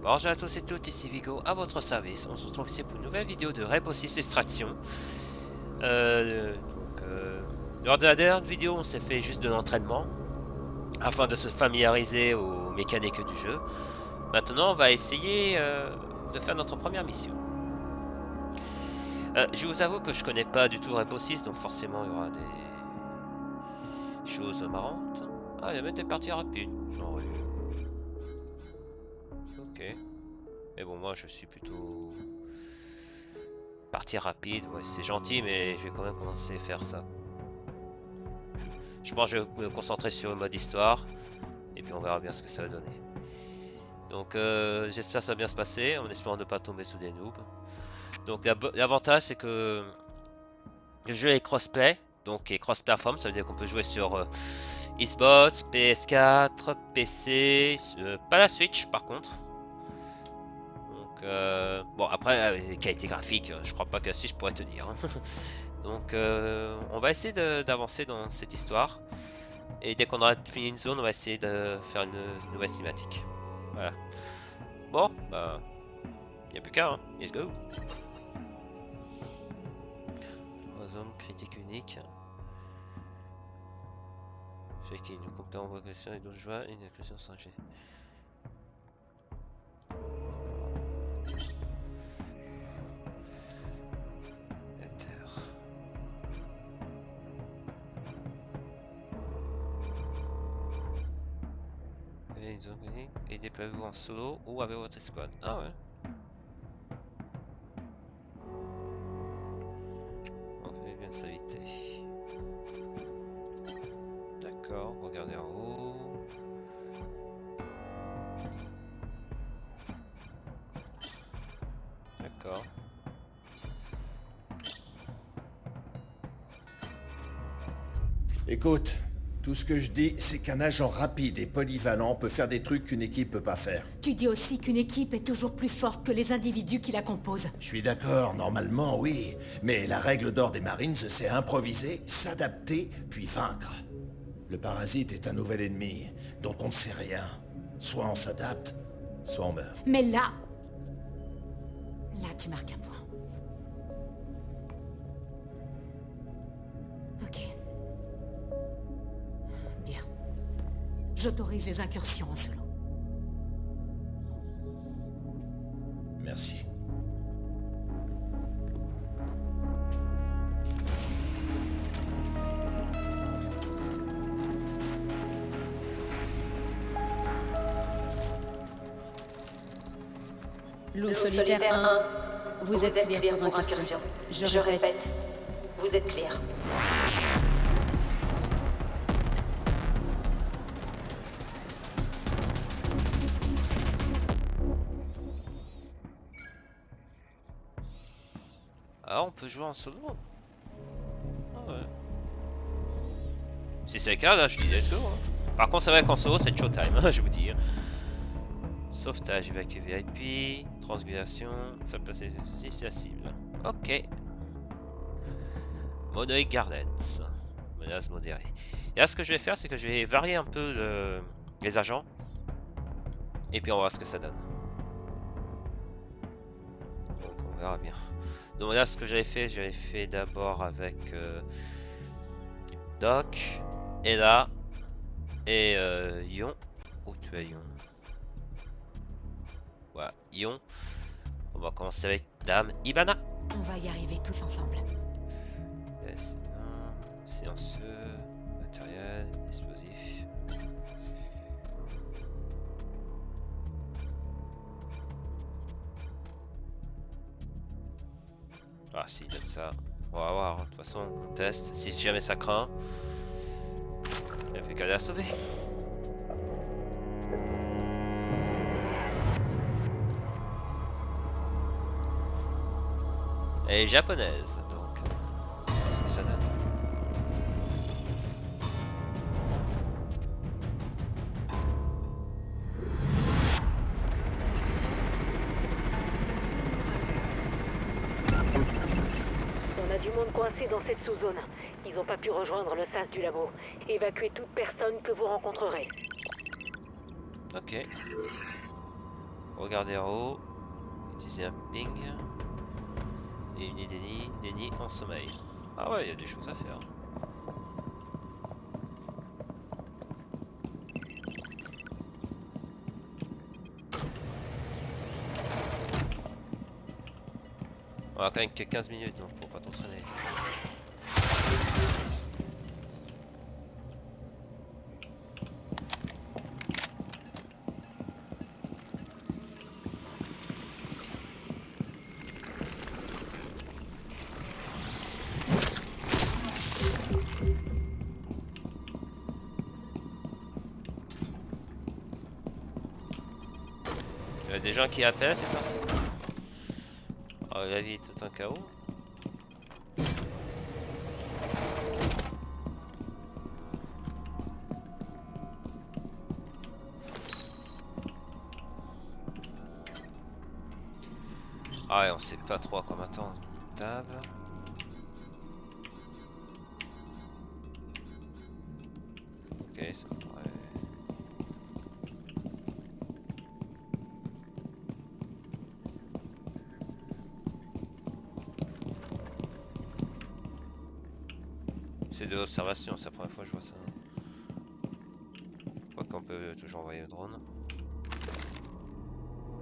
Bonjour à tous et toutes, ici Vigo à votre service. On se retrouve ici pour une nouvelle vidéo de Rainbow Six Extraction. Lors de la dernière vidéo, on s'est fait juste de l'entraînement afin de se familiariser aux mécaniques du jeu. Maintenant, on va essayer de faire notre première mission. Je vous avoue que je connais pas du tout Rainbow Six, donc forcément il y aura des choses marrantes. Ah, il y a même des parties rapides. Genre, ok. Mais bon, moi je suis plutôt partie rapide. Ouais, c'est gentil, mais je vais quand même commencer à faire ça. Je pense que je vais me concentrer sur le mode histoire. Et puis on verra bien ce que ça va donner. Donc j'espère que ça va bien se passer, en espérant ne pas tomber sous des noobs. Donc l'avantage c'est que le jeu est crossplay, donc est cross-platform, ça veut dire qu'on peut jouer sur Xbox, PS4, PC, pas la Switch par contre. Donc bon après les qualités graphiques, je crois pas que la Switch pourrait tenir. Hein. Donc on va essayer d'avancer dans cette histoire. Et dès qu'on aura fini une zone, on va essayer de faire une nouvelle cinématique. Voilà. Bon, bah, y a plus qu'à, hein. Let's go. Zone critique unique. Fait qu'il nous compare en progression et d'autres joies et une inclusion sans G. Une zone unique et déployez-vous en solo ou avec votre squad. Ah ouais. On fait bien s'inviter. D'accord, regardez en haut. D'accord. Écoute, tout ce que je dis, c'est qu'un agent rapide et polyvalent peut faire des trucs qu'une équipe peut pas faire. Tu dis aussi qu'une équipe est toujours plus forte que les individus qui la composent. Je suis d'accord, normalement, oui. Mais la règle d'or des Marines, c'est improviser, s'adapter, puis vaincre. Le parasite est un nouvel ennemi, dont on ne sait rien. Soit on s'adapte, soit on meurt. Mais là... Là, tu marques un point. Ok. Bien. J'autorise les incursions en solo. Merci. Loup solitaire 1, vous êtes clear pour incursion. Je répète, vous êtes clear. Ah, on peut jouer en solo. Ah ouais. Si c'est le cas, là, je dis let's go. Hein. Par contre, c'est vrai qu'en solo, c'est showtime, hein, je vous dis. Hein. Sauvetage, évacuer VIP, transgulation, faire passer la cible. Ok. Monoïque Gardens. Menace modérée. Et là, ce que je vais faire, c'est que je vais varier un peu les agents. Et puis on va voir ce que ça donne. Donc on verra bien. Donc là, ce que j'avais fait d'abord avec Doc, Ella et Yon. Où tu es, Yon? Voilà, Yon. On va commencer avec Dame Ibana. On va y arriver tous ensemble. Silencieux, matériel, explosif. Ah, si, note ça. On va voir, hein. De toute façon, on teste. Si jamais ça craint, il fait qu'à la sauver. Elle est japonaise, donc ce que ça donne. On a du monde coincé dans cette sous-zone. Ils n'ont pas pu rejoindre le sas du labo. Évacuez toute personne que vous rencontrerez. Ok. Regardez en haut. Utiliser un ping. Et une déni en sommeil. Ah ouais, il y a des choses à faire. On a quand même que 15 minutes, donc faut pas trop traîner. Il y a des gens qui appellent à cette heure-ci. Ah, la vie est tout un chaos. Ah ouais, on sait pas trop à quoi m'attendre. Table. Ok, ça pourrait... C'est de l'observation, c'est la première fois que je vois ça. Je crois qu'on peut toujours envoyer le drone.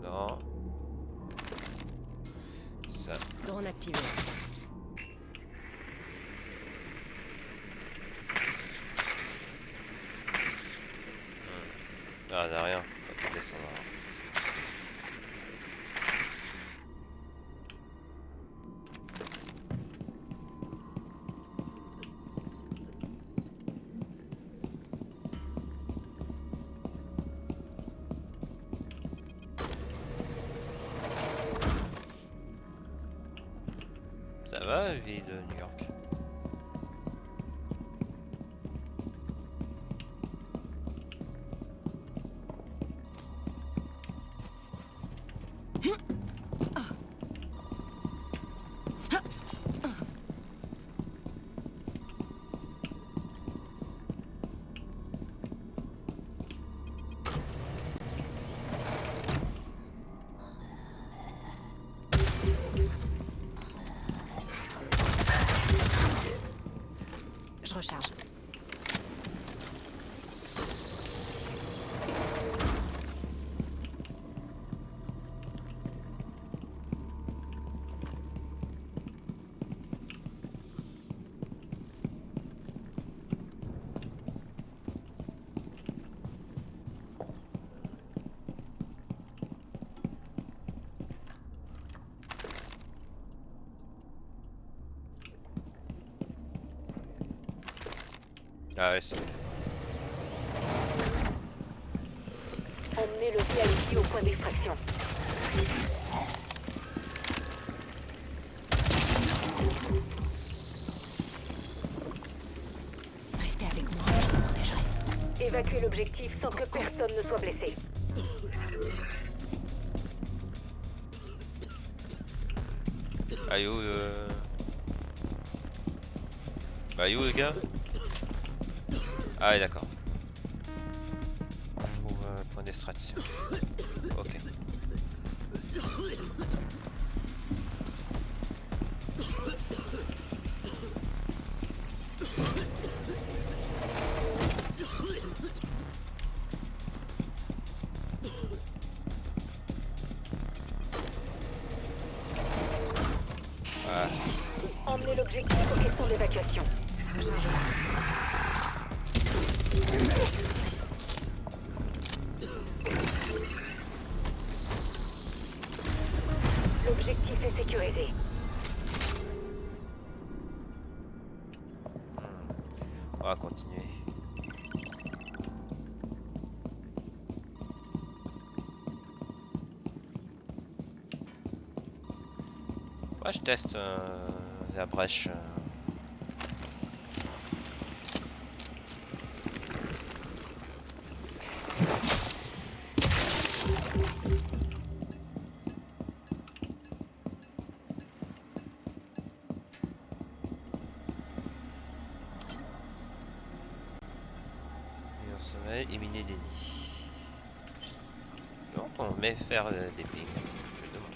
Non. Ça. Drone activé. Ah, on a rien. Faut pas descendre. Ça va, vie de New York. Je recharge. Ah ouais, c'est... Emmenez le VIP au point d'extraction. Restez avec moi, je vous protégerai. Évacuez l'objectif sans que personne ne soit blessé. Ah, il est où le... Bah, il est où le gars? Ah, ouais, d'accord. Je trouve point d'extraction. Ok. Ah, Emmenez l'objectif au caisson d'évacuation. L'objectif est sécurisé. on va continuer. Ouais, je teste la brèche. Et en sommeil, éliminer des nids. Donc on mais faire des pings. Je demande.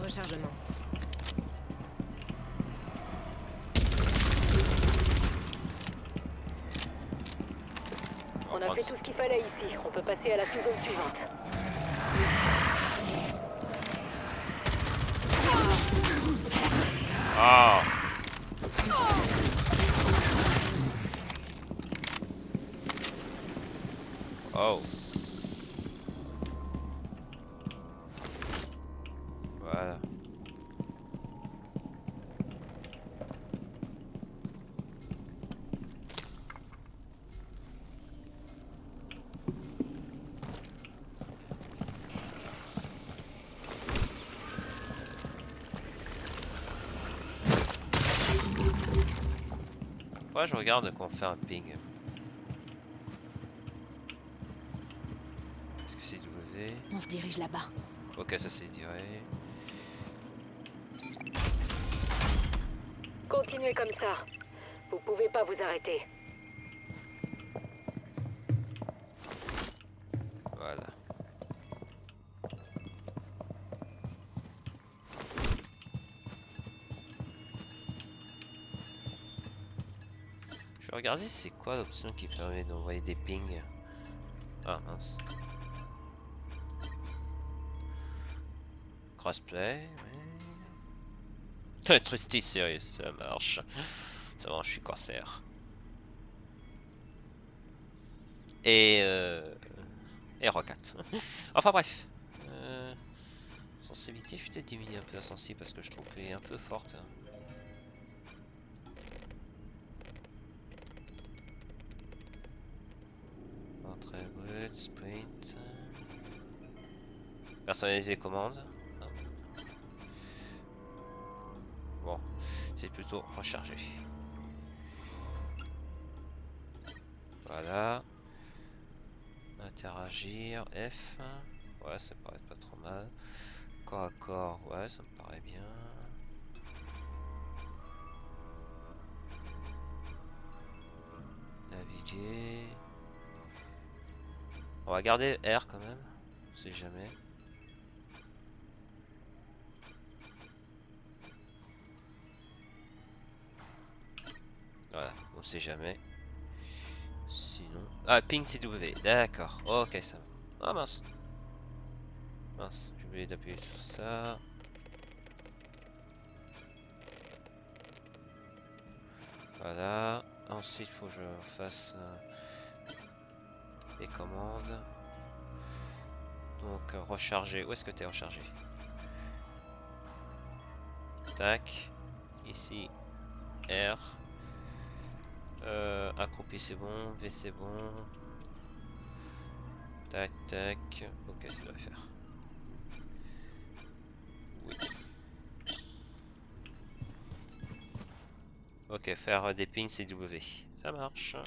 Rechargement. On a fait tout ce qu'il fallait ici. On peut passer à la sous-zone suivante. Ah. Oh. Voilà. Ouais, je regarde quand on fait un ping. Est-ce que c'est W? On se dirige là-bas. Ok, ça c'est direct. Continuez comme ça. Vous pouvez pas vous arrêter. Voilà. Je vais regarder c'est quoi l'option qui permet d'envoyer des pings. Ah mince. Crossplay, ouais. Trusty Series, ça marche. Ça marche, je suis corsaire. Et Rocket. Enfin bref. Sensibilité, je vais peut-être diminuer un peu la sensibilité parce que je trouve qu'elle est un peu forte. Entrée brute, sprint. Personnaliser commande. Bon, c'est plutôt rechargé. Voilà. Interagir, F. Ouais, ça me paraît pas trop mal. Corps à corps, ouais, ça me paraît bien. Naviguer. On va garder R quand même, on sait jamais. Voilà, on sait jamais. Sinon... Ah, ping CW, d'accord. Ok, ça va. Ah mince. Mince, j'ai oublié d'appuyer sur ça. Voilà. Ensuite, il faut que je fasse les commandes. Donc, recharger. Où est-ce que tu es rechargé? Tac. Ici, R. Accroupi, c'est bon. V, c'est bon. Tac, tac. Ok, ça doit faire. Oui. Ok, faire des pings CW. Ça marche.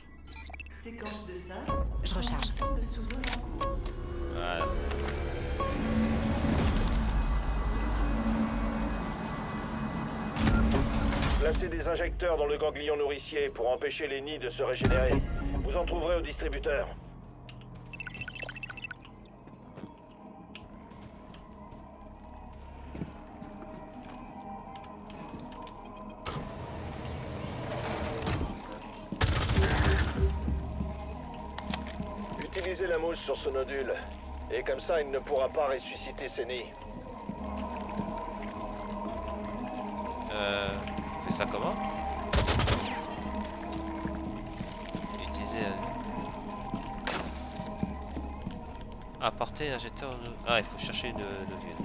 Séquence de SAS. Je recharge. De sous-zone en cours. Voilà. Placez des injecteurs dans le ganglion nourricier pour empêcher les nids de se régénérer. Vous en trouverez au distributeur. Utilisez la mousse sur ce nodule. Et comme ça, il ne pourra pas ressusciter ses nids. On fait ça comment? Utiliser... Apporter l'injecteur... Ah, il faut chercher une nodule.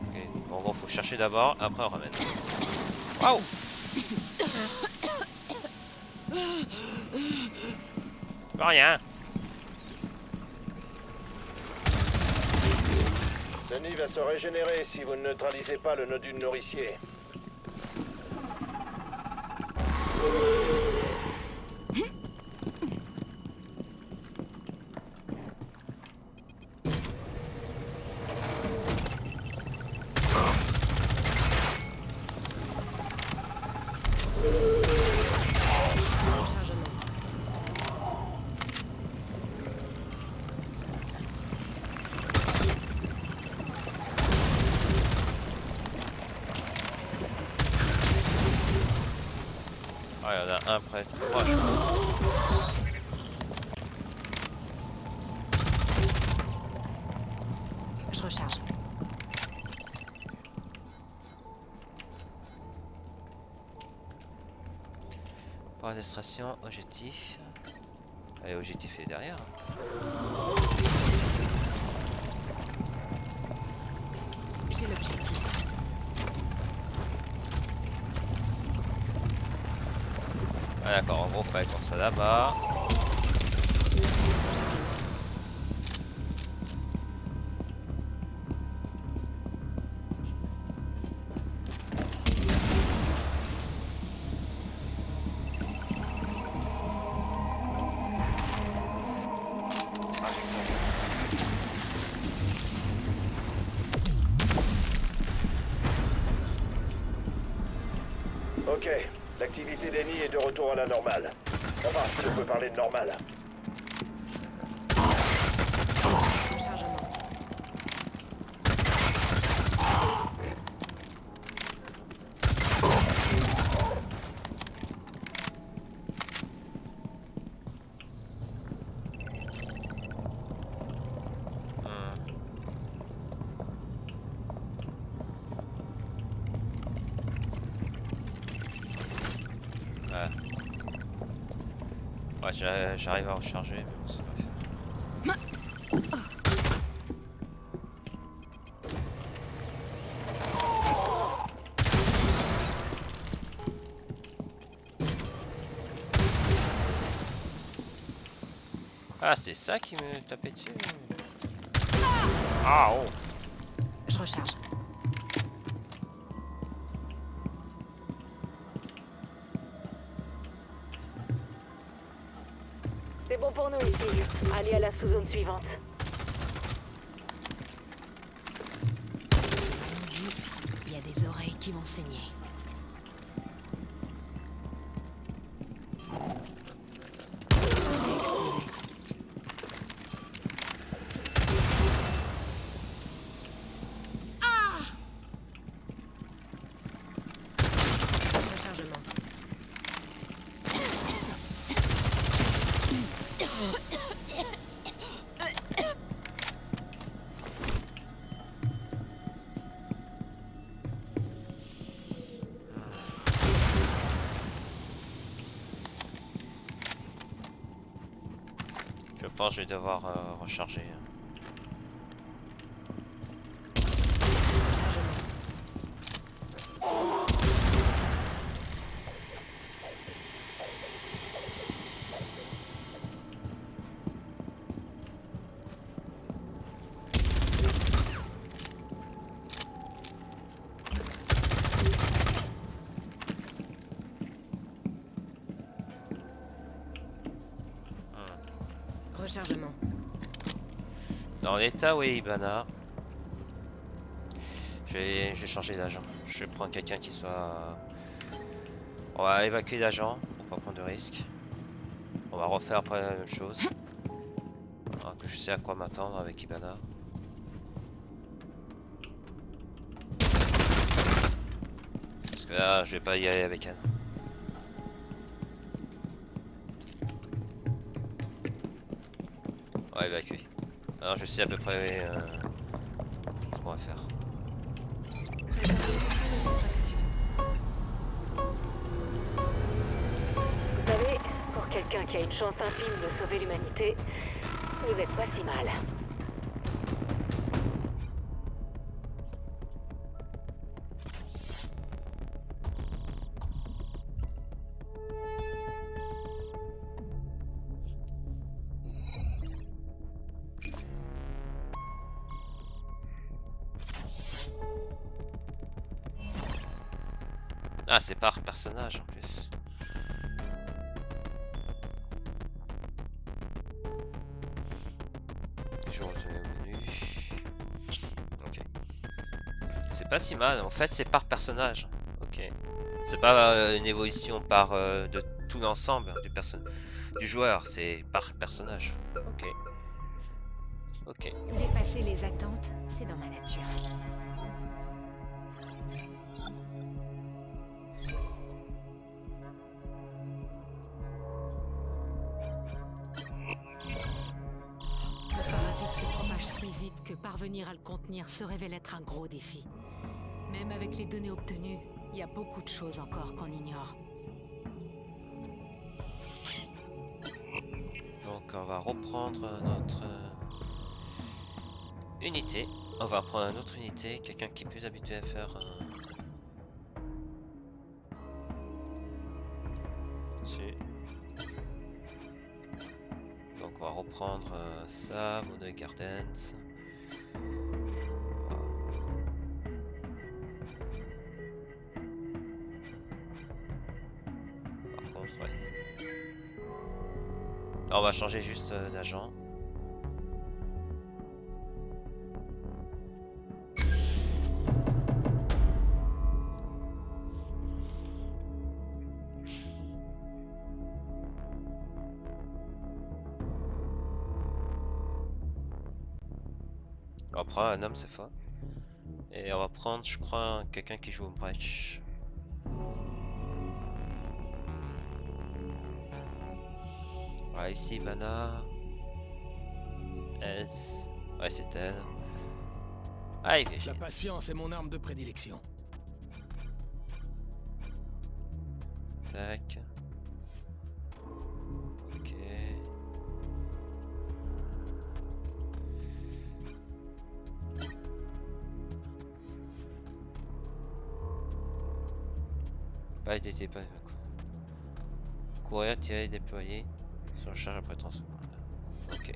Ok, en gros, faut chercher d'abord, après on ramène. Waouh! Rien! Ce nid va se régénérer si vous ne neutralisez pas le nodule nourricier. Ah, il y en a un près tout proche. Je recharge. Pour distraction, objectif. Allez, objectif est derrière. J'ai l'objectif. Ah d'accord, en gros, fallait qu'on soit là-bas. Ok, l'activité d'Eni est de retour à la normale. Enfin, si on peut parler de normale. Rechargement. Ouais, j'arrive à recharger, mais bon, ça va faire. Ah, c'était ça qui me tapait dessus. Ah, oh. Je recharge. C'est bon pour nous ici. Allez à la sous-zone suivante. Il y a des oreilles qui vont saigner. Rechargement. Je pense que je vais devoir recharger. Rechargement. Dans l'état où est Ibana, je vais changer d'agent. Je vais prendre quelqu'un qui soit... On va évacuer l'agent pour pas prendre de risques. On va refaire après la même chose. Alors que je sais à quoi m'attendre avec Ibana. Parce que là, je vais pas y aller avec elle. On va évacuer. Alors je sais à peu près ce qu'on va faire. Vous savez, pour quelqu'un qui a une chance infime de sauver l'humanité, vous êtes pas si mal. Ah, c'est par personnage en plus. C'est pas si mal. En fait, c'est par personnage. Ok. C'est pas une évolution par de tout l'ensemble du joueur. C'est par personnage. Ok. Ok. Dépasser les attentes, c'est dans ma nature. Le parasite se propage si vite que parvenir à le contenir se révèle être un gros défi. Même avec les données obtenues, il y a beaucoup de choses encore qu'on ignore. Donc on va reprendre notre unité. On va prendre une autre unité, quelqu'un qui est plus habitué à faire dessus. Donc on va reprendre ça, Mono Gardens. Par contre, ouais. Alors, on va changer juste d'agent. On prend un homme cette fois. Et on va prendre, je crois, quelqu'un qui joue au bridge. Ouais, ici, Mana. S. Ouais, c'est elle. Ah, il La patience est mon arme de prédilection. Tac. Ok. Pas été déployé. Courir, tirer, déployer. Sur charge après 30 secondes. Ok.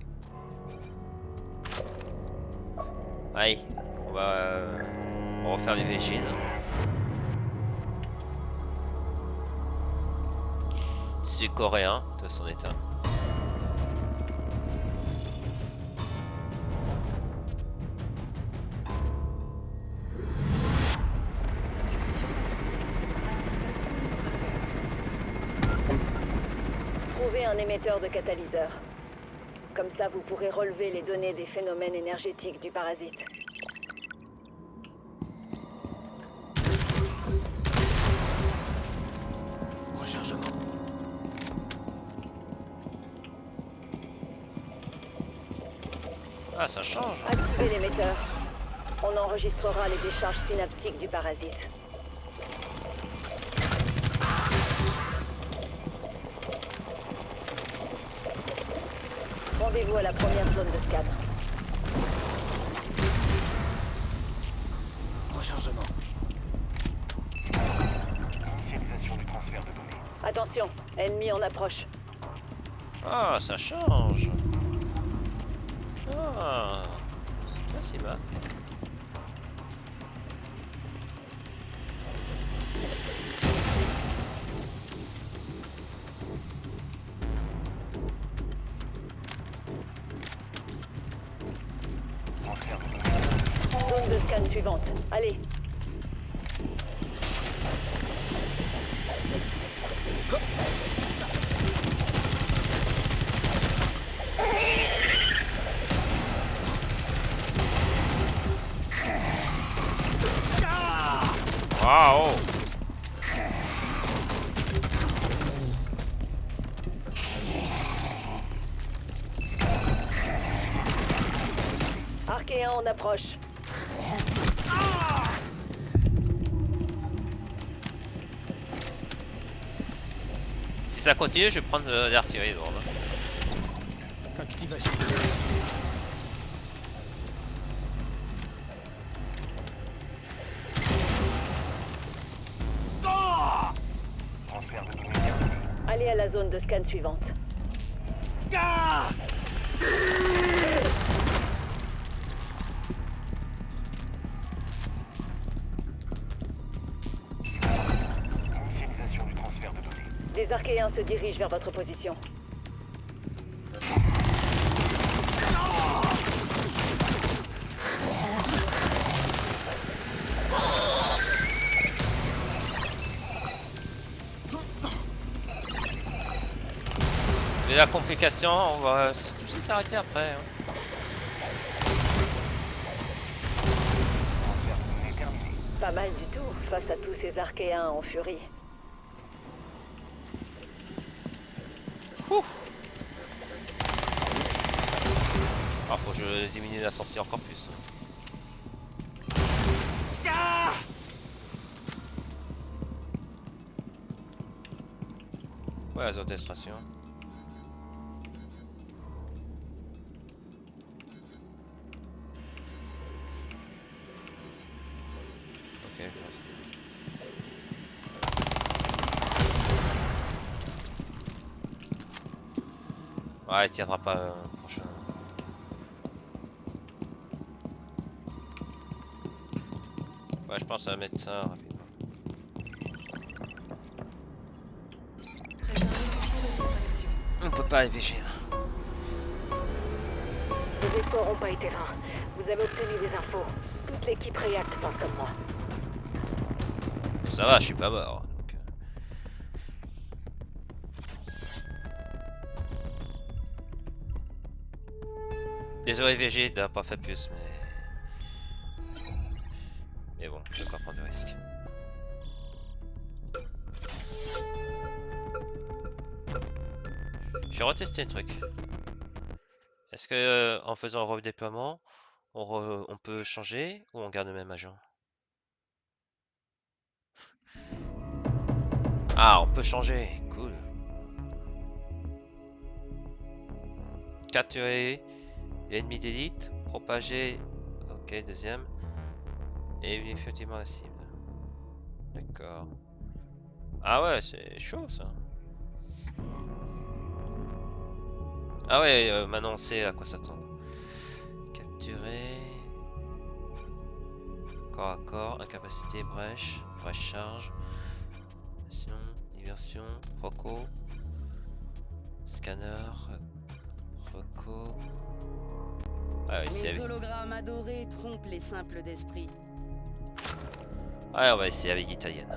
Allez, on va refaire les Végines. C'est coréen, de son état. Trouvez un émetteur de catalyseur. Comme ça, vous pourrez relever les données des phénomènes énergétiques du parasite. Rechargement. Ah, ça change. Activez l'émetteur. On enregistrera les décharges synaptiques du parasite. Rendez-vous à la première zone de scan. Rechargement. Initialisation du transfert de données. Attention, ennemi en approche. Ah, ça change. Ah, c'est pas si mal. Transfert de données. Zone de scan suivante. Allez. Waouh. Archéen en approche. Si ça continue, je vais prendre l'artillerie lourde. Activation. Transfert de données terminé. Allez à la zone de scan suivante. Initialisation du transfert de données. Des Archéens se dirigent vers votre position. C'est la complication, on va tout s'arrêter après. Hein. Transfert de données terminé. Pas mal du tout face à tous ces Archéens en furie. Ah, faut que je diminue l'ascenseur encore plus. Ouais, la zone d'extraction. Ok, je vois. Ouais, il tiendra pas prochain. Ouais, je pense à mettre ça rapidement. On peut pas évager là. Vos efforts n'ont pas été vains. Vous avez obtenu des infos. Toute l'équipe React pense comme moi. Ça va, je suis pas mort. Donc, désolé VG d'avoir pas fait plus, mais bon, je vais pas prendre de risque. Je vais retester un truc. Est-ce que en faisant un redéploiement, on peut changer ou on garde le même agent? Ah, on peut changer, cool. Capturer l'ennemi d'élite, propager, ok, deuxième, et effectivement la cible. D'accord. Ah ouais, c'est chaud ça. Ah ouais, maintenant on sait à quoi s'attendre. Capturer. Corps à corps, incapacité, brèche, brèche charge. Sinon, diversion, reco. Scanner, reco. Ah ouais, Les hologrammes adorés trompent les simples d'esprit. Ouais, on va essayer avec l'italienne.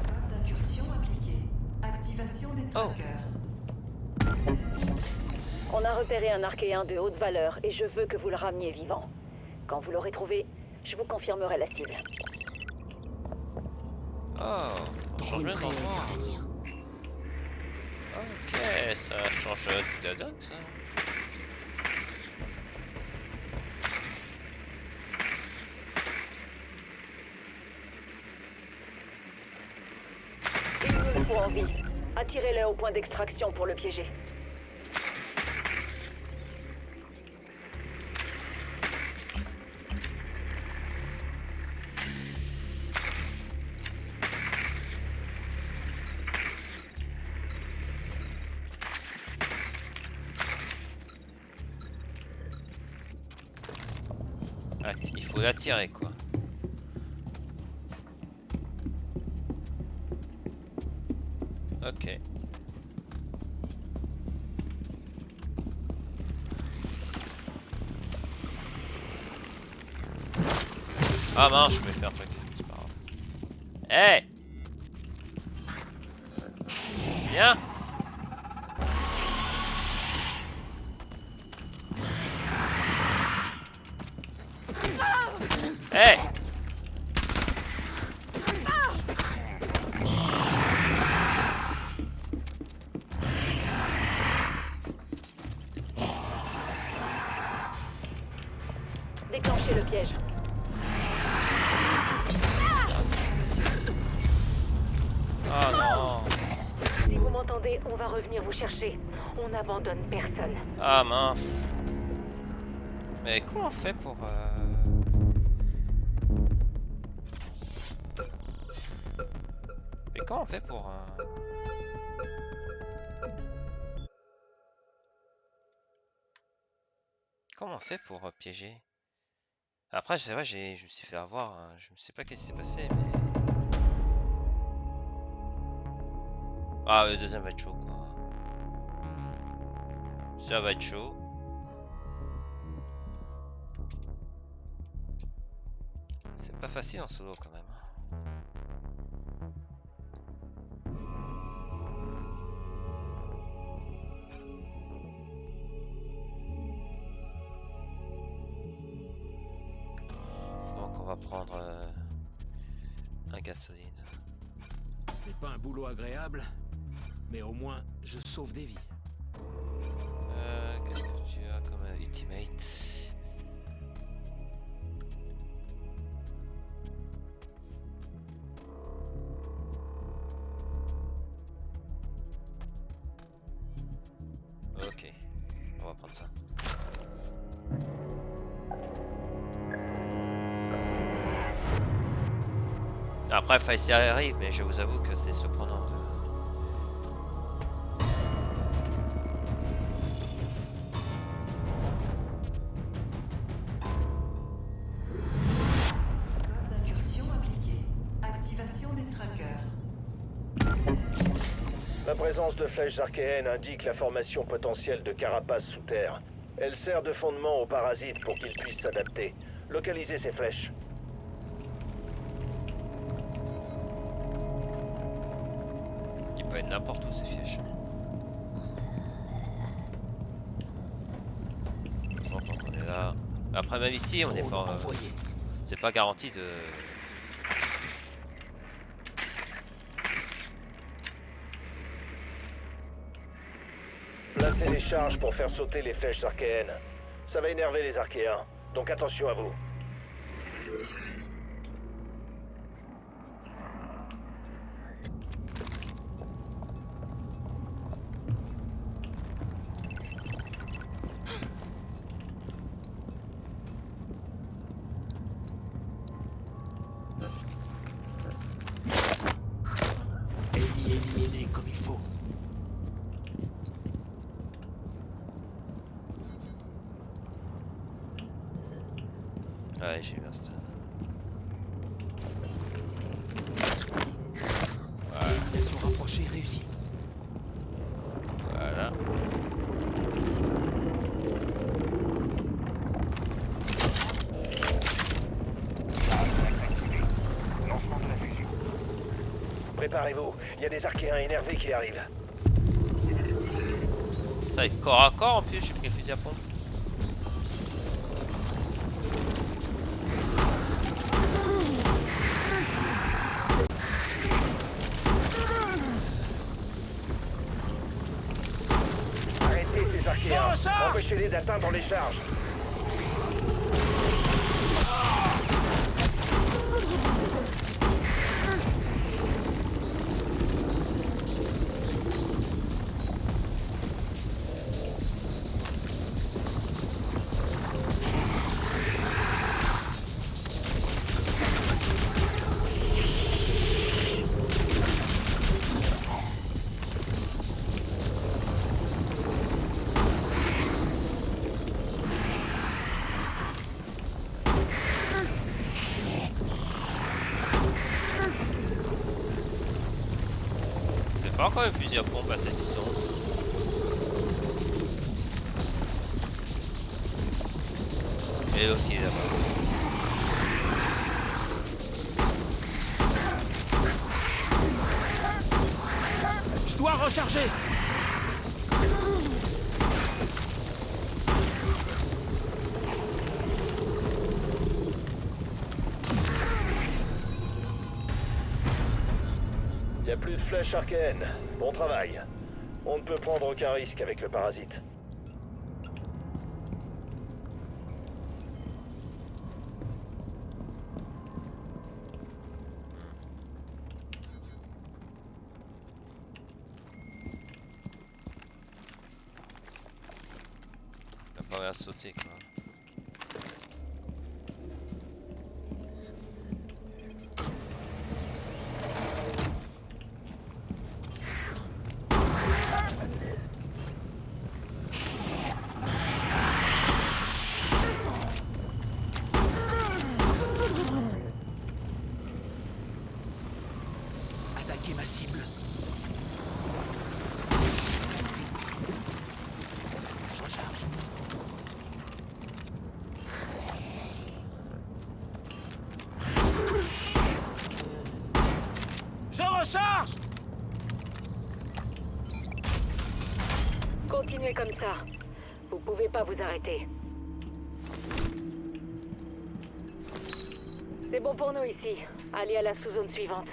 Map d'incursion appliquée. Activation des trackers. On a repéré un Archéen de haute valeur et je veux que vous le rameniez vivant. Quand vous l'aurez trouvé, je vous confirmerai la cible. Oh, on change même d'endroit. Ok, ça change toute la donne ça. Il nous le faut en vie. Attirez-le au point d'extraction pour le piéger. Il faut l'attirer quoi. Ok. Ah mince, je vais faire un truc. C'est pas grave. Hey! Viens! Hey! Déclenchez le piège. Oh non! Si vous m'entendez, on va revenir vous chercher. On n'abandonne personne. Ah mince! Mais comment on fait pour... Mais comment on fait pour... Comment on fait pour piéger? Après, c'est vrai, je me suis fait avoir. Hein. Je ne sais pas qu'est-ce qui s'est passé, mais... Ah, le deuxième va être chaud, quoi. Ça va être chaud. C'est pas facile en solo quand même. Donc on va prendre un gaz solide. Ce n'est pas un boulot agréable, mais au moins je sauve des vies. Qu'est-ce que tu as comme ultimate? Ok, on va prendre ça. Après, Faisal arrive, mais je vous avoue que c'est surprenant. Code d'incursion appliqué. Activation des trackers. La présence de flèches archéennes indique la formation potentielle de carapaces sous terre. Elle sert de fondement aux parasites pour qu'ils puissent s'adapter. Localisez ces flèches. Il peut être n'importe où ces fièges. Tant qu'on est là. Après, même ici, on est pas. C'est pas garanti de. Placez les charges pour faire sauter les flèches archéennes. Ça va énerver les archéens, donc attention à vous. Éliminé comme il faut. Ouais, j'ai eu un stun. Élimination rapprochée réussie. Voilà. Lancement de la fusion. Préparez-vous, il y a des archéens énervés qui arrivent. Ça va être corps à corps en plus, j'ai pris le fusil à pompe. Arrêtez ces archéens, empêchez-les d'atteindre les charges. C'est pas encore un fusil à pompe à cette distance. Et ok là-bas. Je dois recharger. Il n'y a plus de flèches archéennes. Bon travail. On ne peut prendre aucun risque avec le parasite. Il a pas l'air de sauter quoi. Attaquer ma cible. recharge. Je recharge! Continuez comme ça. Vous pouvez pas vous arrêter. C'est bon pour nous ici. Allez à la sous-zone suivante.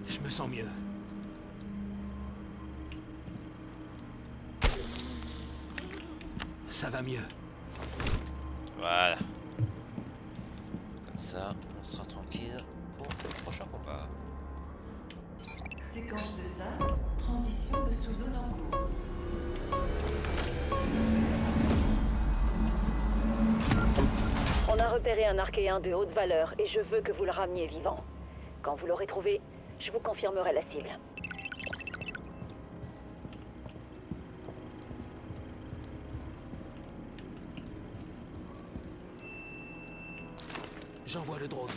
Je me sens mieux. Ça va mieux. Voilà. Comme ça, on sera tranquille pour le prochain combat. Séquence de SAS, transition de sous-zone en cours. On a repéré un archéen de haute valeur et je veux que vous le rameniez vivant. Quand vous l'aurez trouvé, je vous confirmerai la cible. J'envoie le drone.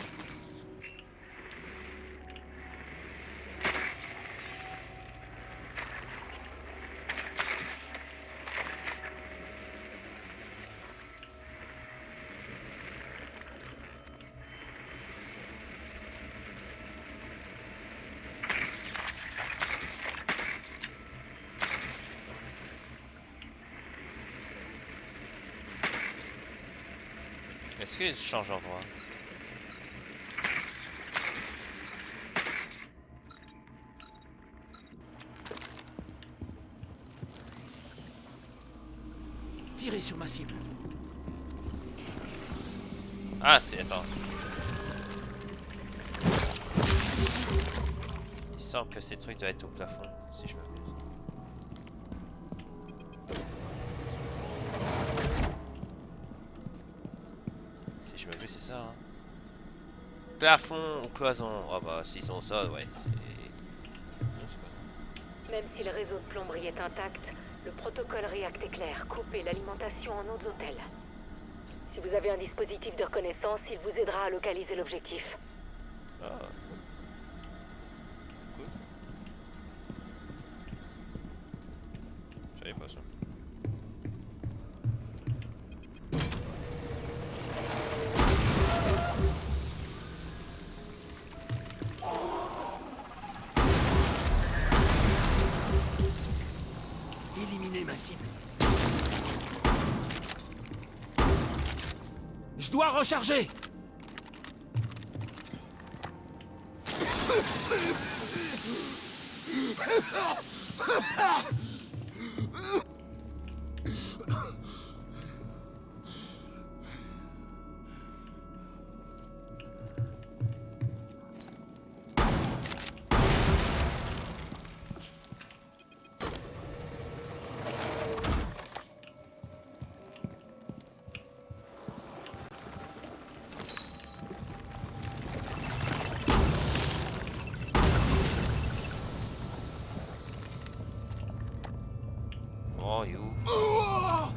Est-ce qu'il change d'endroit? Tirez sur ma cible. Ah, c'est... Attends. Il semble que ces trucs doivent être au plafond, si je m'abuse. Si je m'abuse, c'est ça, hein. Plafond ou cloison. Ah bah, s'ils sont au sol, ouais. Même si le réseau de plomberie est intact, le protocole React est clair. Coupez l'alimentation en eau de l'hôtel. Si vous avez un dispositif de reconnaissance, il vous aidera à localiser l'objectif. Ah, cool. Je savais pas ça. Éliminez ma cible. Je dois recharger. Oh, you. Oh.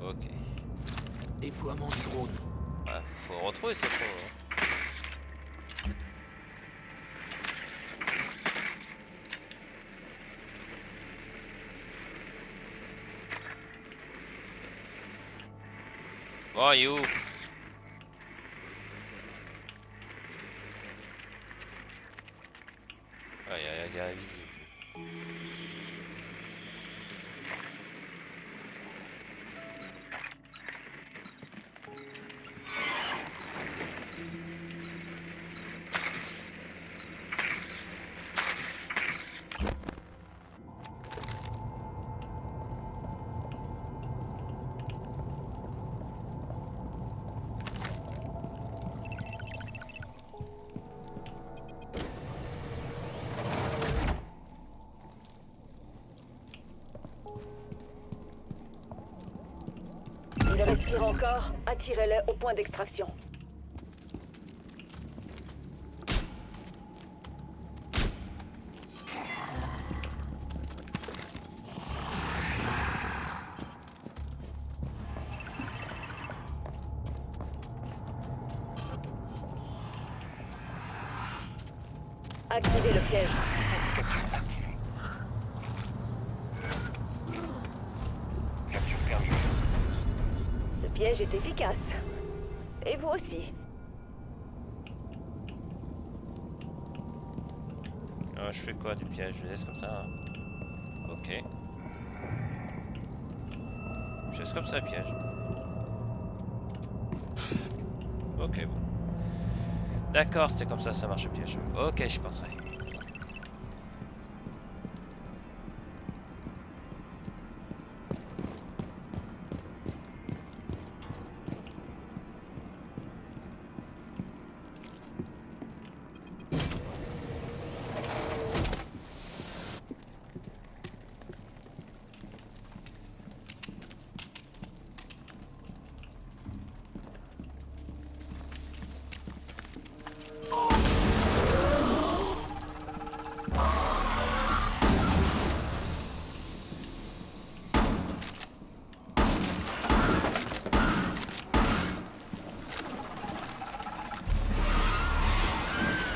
Ok. Déploiement du drone. Ouais, faut retrouver ce con, hein. Bon, you. Ah, y'a un gars invisible. Il respire encore, attirez-le au point d'extraction. Activez le piège. Capture terminée. Ce piège est efficace. Et vous aussi. Je fais quoi du piège? Je laisse comme ça, hein. Ok. Je laisse comme ça le piège. Ok, bon. D'accord, c'était comme ça marche le piège. Ok, je penserai.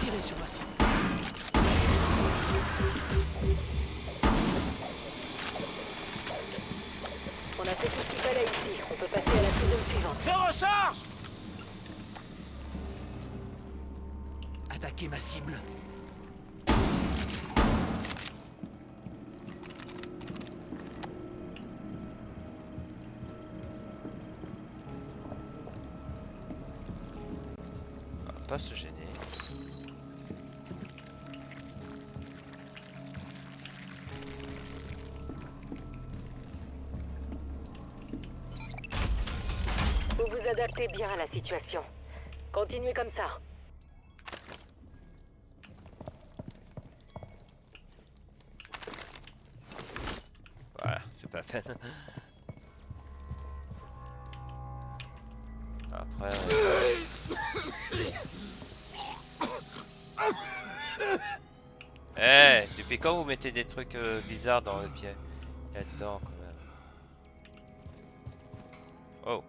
Tirez sur la cible. On a fait tout ce qu'il fallait ici. On peut passer à la saison suivante. Je recharge! Attaquez ma cible. On va pas se gêner. Vous vous adaptez bien à la situation. Continuez comme ça. Voilà, c'est pas la peine. Après... Eh, depuis quand vous mettez des trucs bizarres dans le pied? Là-dedans, quand même. Oh.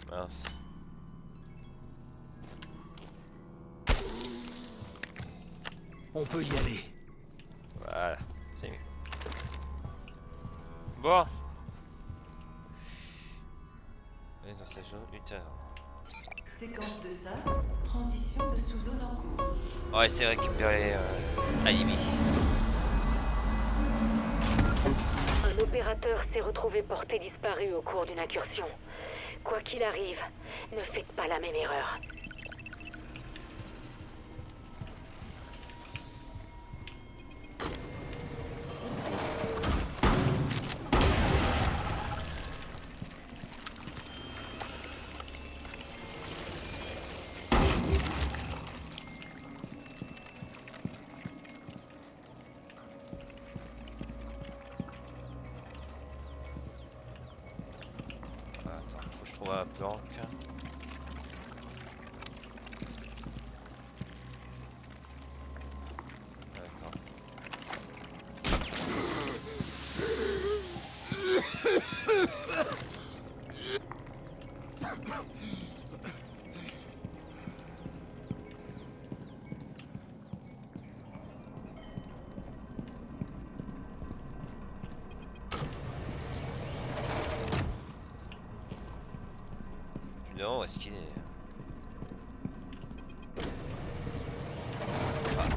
Mince. On peut y aller. Voilà, c'est mieux. Bon. On est dans cette zone ultérieure. Séquence de SAS, transition de sous-zone en cours. On va essayer de récupérer Alibi. Un opérateur s'est retrouvé porté disparu au cours d'une incursion. Quoi qu'il arrive, ne faites pas la même erreur. Attends, faut que je trouve un planque. D'accord. Non, où est-ce qu'il est?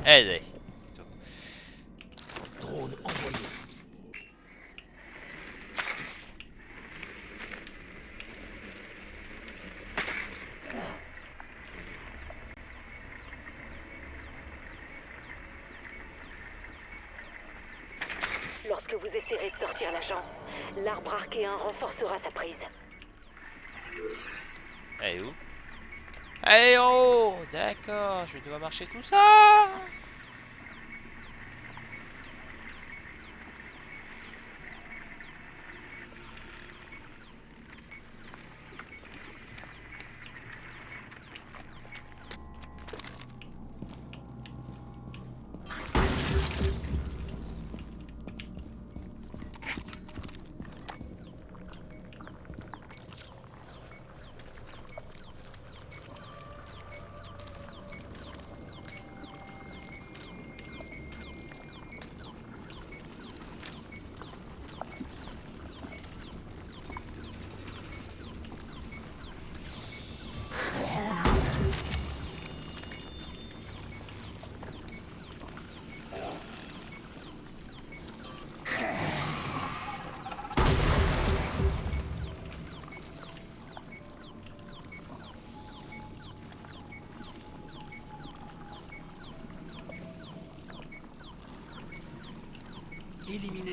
Ah, aide! Drone envoyé. Lorsque vous essaierez de sortir l'agent, l'arbre archéen renforcera sa prise. Elle est où? Elle est en haut! D'accord, je vais devoir marcher tout ça!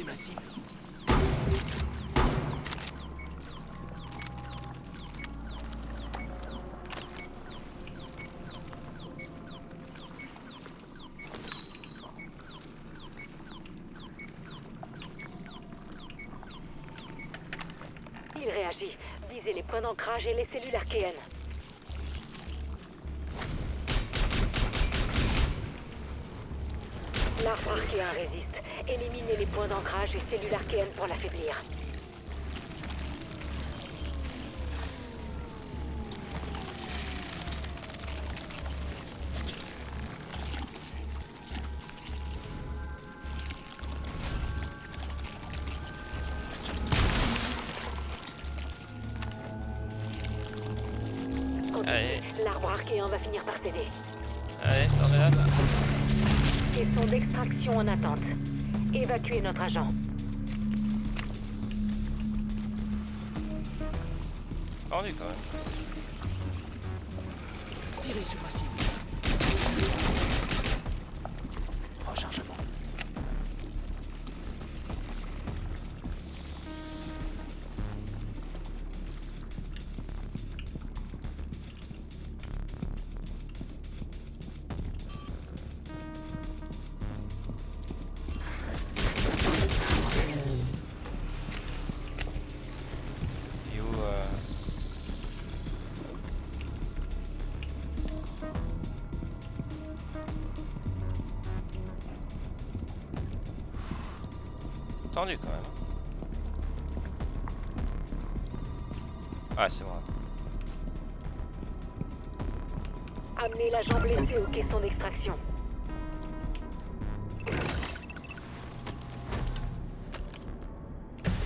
ma cible. Il réagit. Visez les points d'ancrage et les cellules archéennes. L'arbre archéen résiste. Éliminez les points d'ancrage et cellules archéennes pour l'affaiblir. Allez, L'arbre archéen va finir par céder. allez, surveillance. Caisson d'extraction en attente. Évacuez notre agent. Tendu quand même. Tirez sur ma cible. Rechargement. Et où tendu quand même. Ah, c'est vrai. Amenez l'agent blessé aux caissons d'extraction. Tout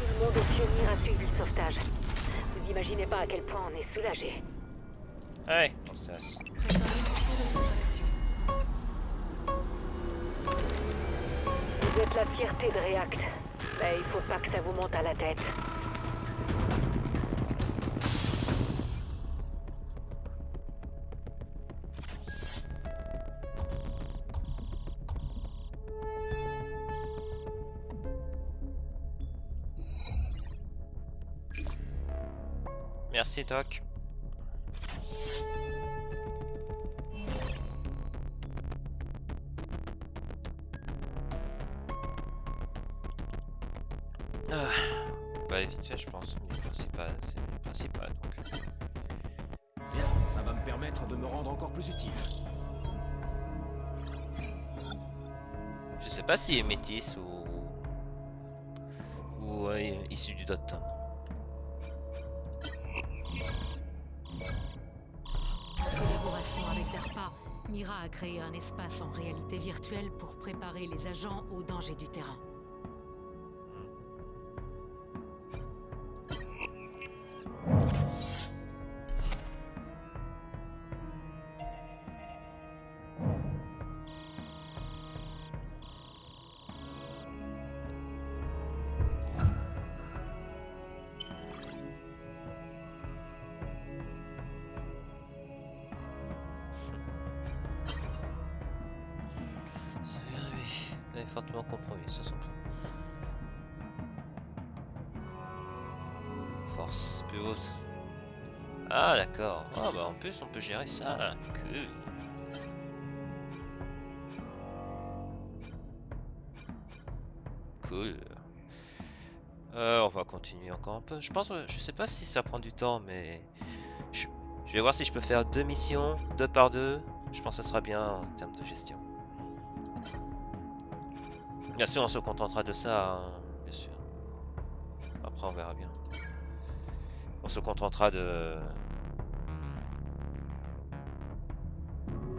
le monde au pionnier a suivi le sauvetage. Vous imaginez pas à quel point on est soulagé. Allez, on se laisse. Vous êtes la fierté de React. Mais il faut pas que ça vous monte à la tête. Merci, Doc. Ah, bah vite fait, je pense. Mais le principal, c'est le principal. Donc. Bien, ça va me permettre de me rendre encore plus utile. Je sais pas s'il est métis ou issu du Dottom. En collaboration avec DARPA, Mira a créé un espace en réalité virtuelle pour préparer les agents aux dangers du terrain. Elle est fortement compromis sur son plan. Force plus haute. Ah d'accord. Ah bah en plus on peut gérer ça. Cool. Cool. On va continuer encore un peu. Je pense, je sais pas si ça prend du temps, mais je vais voir si je peux faire 2 missions, 2 par 2. Je pense que ça sera bien en termes de gestion. Bien sûr, on se contentera de ça, hein, bien sûr. Après, on verra bien. On se contentera de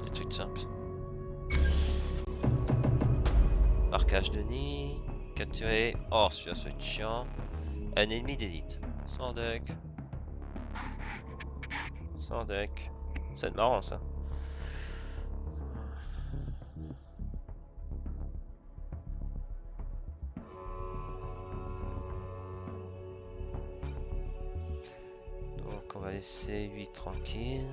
des trucs simples. Marquage de nid, capturer. Oh, celui-là, c'est chiant. Un ennemi d'élite. Sans deck. Sans deck. C'est marrant ça. Donc on va laisser 8 tranquille.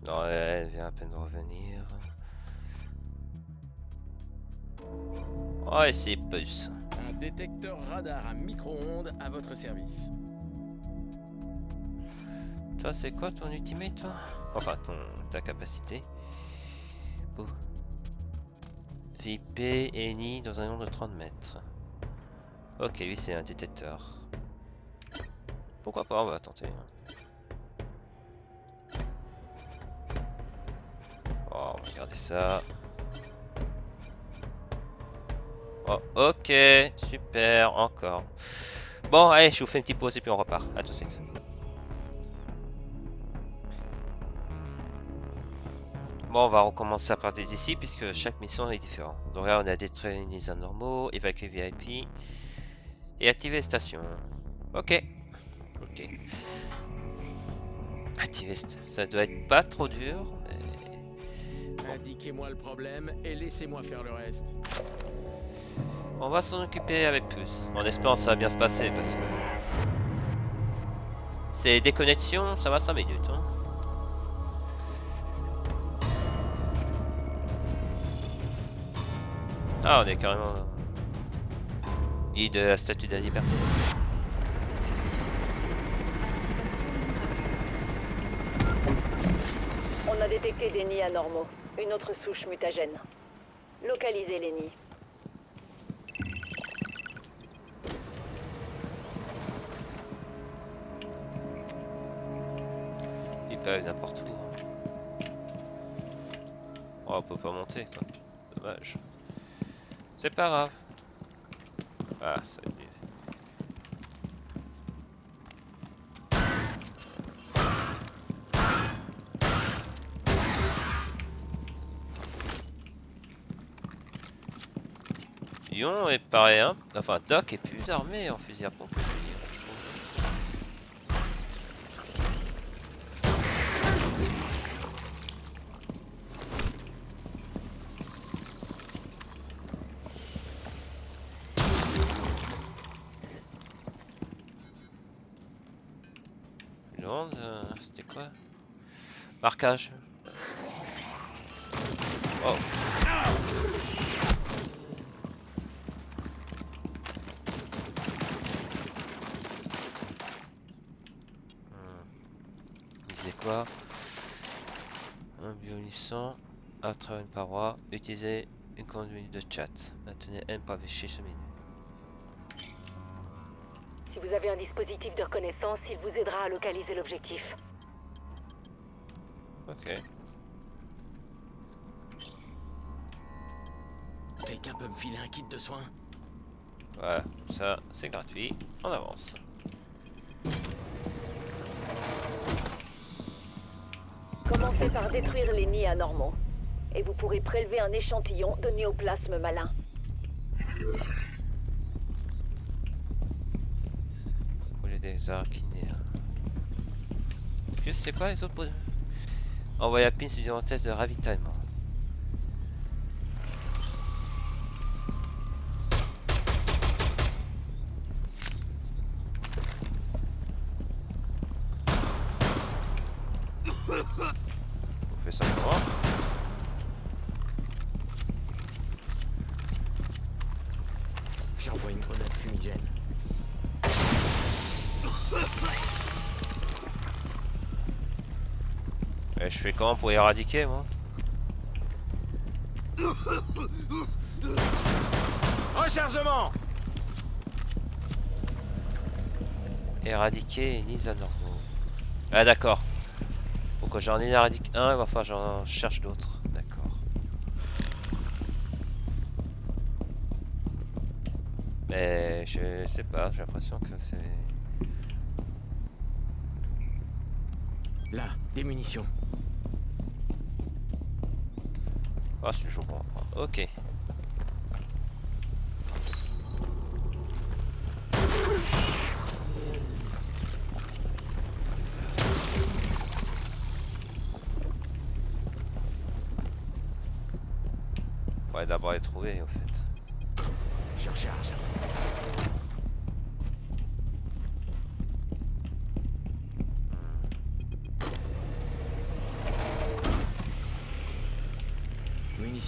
Non, elle vient à peine de revenir. Oh, et c'est puce. Un détecteur radar à micro-ondes à votre service. Toi, c'est quoi ton ultimate, toi? Enfin, ta capacité. Bon. VIP Eni dans un nombre de 30 mètres. Ok, lui, c'est un détecteur. Pourquoi pas, on va tenter. Oh, on va regarder ça. Oh, ok, super, encore. Bon, allez, je vous fais une petite pause et puis on repart. À tout de suite. Bon, on va recommencer à partir d'ici puisque chaque mission est différente. Donc là, on a détruit les anormaux, évacuer VIP et activer les stations. Ok. Ok. Activer, ça doit être pas trop dur. Mais... Indiquez-moi le problème et laissez-moi faire le reste. On va s'en occuper avec plus. En espérant que ça va bien se passer parce que... Ces déconnexions, ça va 5 minutes. Hein. Ah, on est carrément... Guide de la Statue de la Liberté. On a détecté des nids anormaux. Une autre souche mutagène. Localisez les nids. Ils peuvent n'importe où. Hein. Oh, on peut pas monter, quoi. Dommage. C'est pas grave. Ah, ça va être mieux. Yon est pareil, hein. Enfin, Doc est plus armé en fusil à pompe que lui, je trouve. C'était quoi? Marquage. Oh. Disait quoi? Un biolissant à travers une paroi. Utilisez une conduite de chat. Maintenez M pour afficher ce menu. Si vous avez un dispositif de reconnaissance, il vous aidera à localiser l'objectif. Ok. Quelqu'un peut me filer un kit de soins? Voilà, ça c'est gratuit. On avance. Commencez par détruire les nids anormaux. Et vous pourrez prélever un échantillon de néoplasme malin. Brûler des arachnides. C'est quoi les autres? Envoyer à Pin sur un test de ravitaillement. On fait ça comment? J'envoie une grenade fumigène. Et je fais comment pour éradiquer moi? Rechargement! Éradiquer les anormaux. Ah d'accord. Pour que j'en éradique un, il va falloir que j'en cherche d'autres. D'accord. Mais je sais pas, j'ai l'impression que c'est... Là, des munitions. Ah, c'est toujours bon à prendre. Ok. Faudrait d'abord les trouver au fait. Je recharge.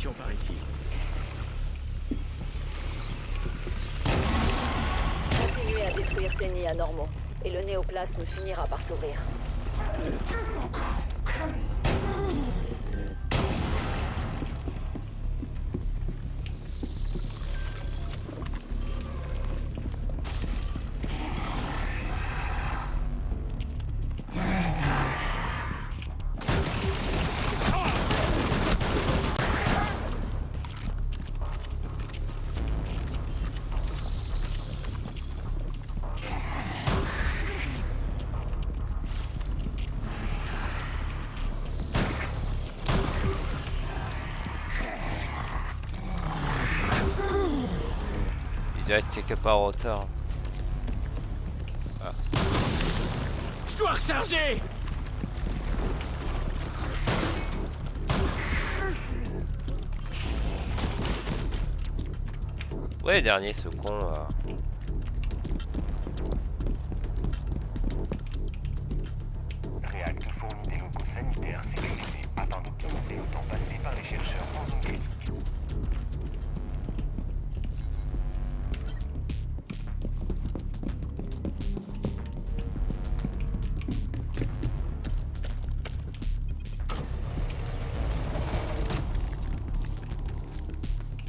solution par ici. Continuez à détruire ces nids anormaux, et le néoplasme finira par s'ouvrir. Il doit être quelque part en hauteur. Ah. Je dois recharger. Ouais, dernier, ce con. React fournit des locaux sanitaires sécurisés afin d'optimiser le temps passé par les chercheurs en zone critique.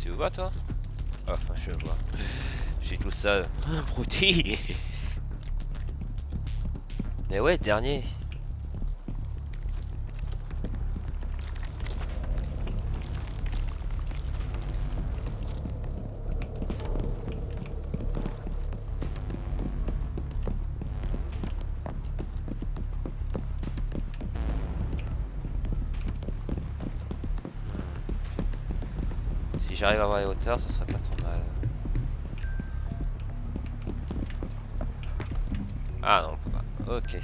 Tu vois toi? Ah, enfin, je vois. Je suis tout seul. Brouti. Mais ouais, dernier. Si j'arrive à avoir les hauteurs, ce serait pas trop mal. Ah non, on peut pas. Ok.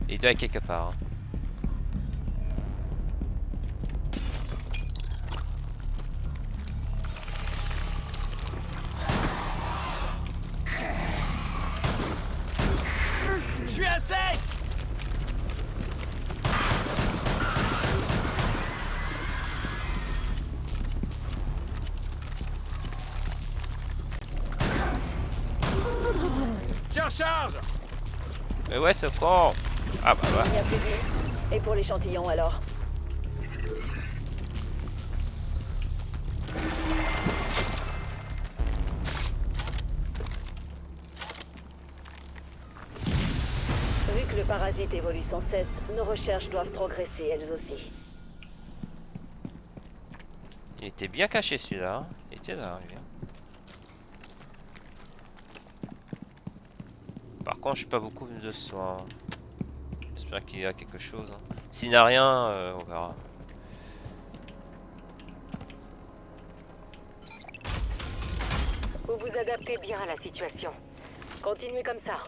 Il doit être quelque part. Hein. Je suis à sec. Je recharge. Mais ouais, ce con. Ah bah bah. Il n'y a plus de nuit. Et pour l'échantillon alors? Vu que le parasite évolue sans cesse, nos recherches doivent progresser elles aussi. Il était bien caché celui-là. Hein. Il était là, lui. Hein. Par contre, je suis pas beaucoup de soins. J'espère qu'il y a quelque chose. Hein. S'il n'y a rien, on verra. Vous vous adaptez bien à la situation. Continuez comme ça.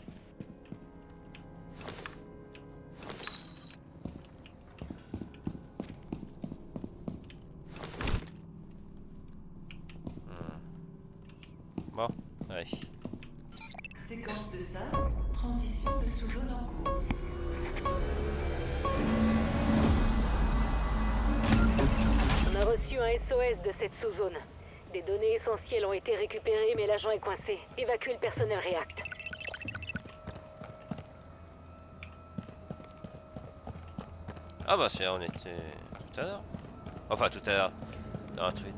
Bon, allez. Séquence de SAS, transition de sous-zone en cours. On a reçu un SOS de cette sous-zone. Des données essentielles ont été récupérées, mais l'agent est coincé. Évacuez le personnel React. Ah bah c'est on était tout à l'heure. Enfin tout à l'heure. Dans un truc.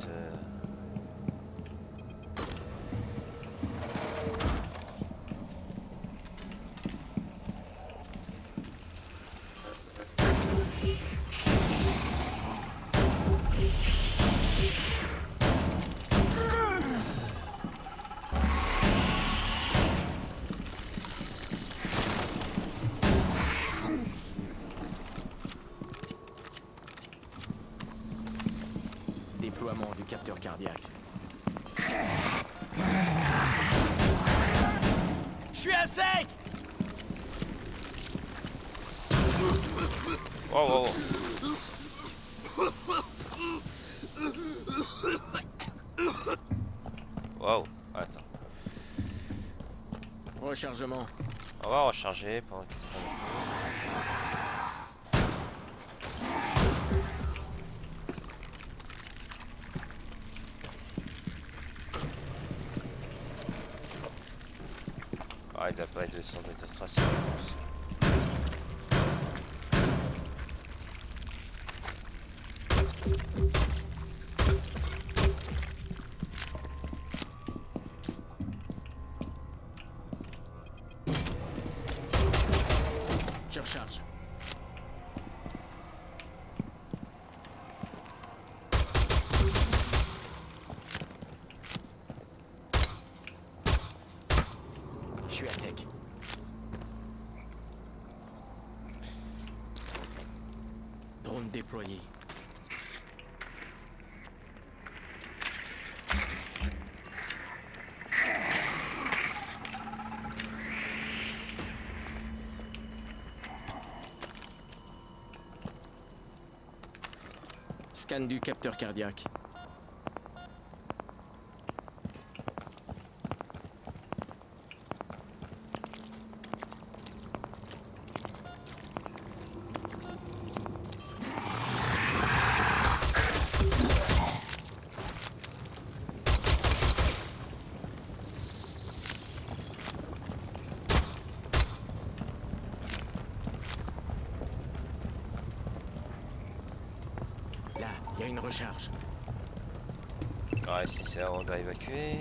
Déploiement du capteur cardiaque. Je suis à sec. Wow, wow, wow. rechargement. On va recharger pendant qu'il se prend. Ah, il a pas de son démonstration, je pense. Je recharge. Je suis à sec. Drone déployé. Scan du capteur cardiaque. Là, il y a une recharge. Ouais, si c'est on doit évacuer.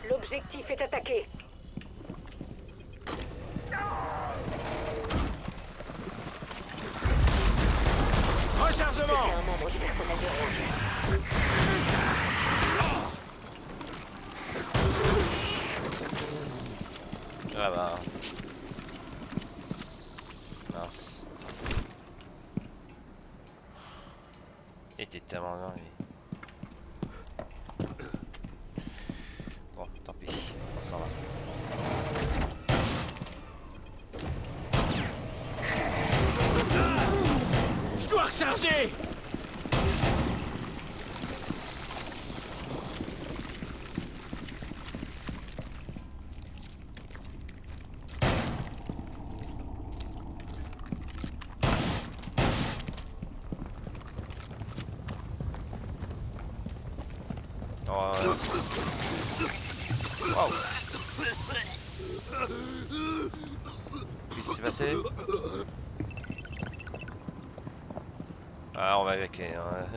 L'objectif est attaqué. Rechargement! C'est un membre du personnel de rouge. Ah bah. Mince. Il était tellement loin, lui. Bon, tant pis. On s'en va. Je dois recharger! Oh, wow. Qu'est-ce qui s'est passé? Ah, on va évacuer. Hein.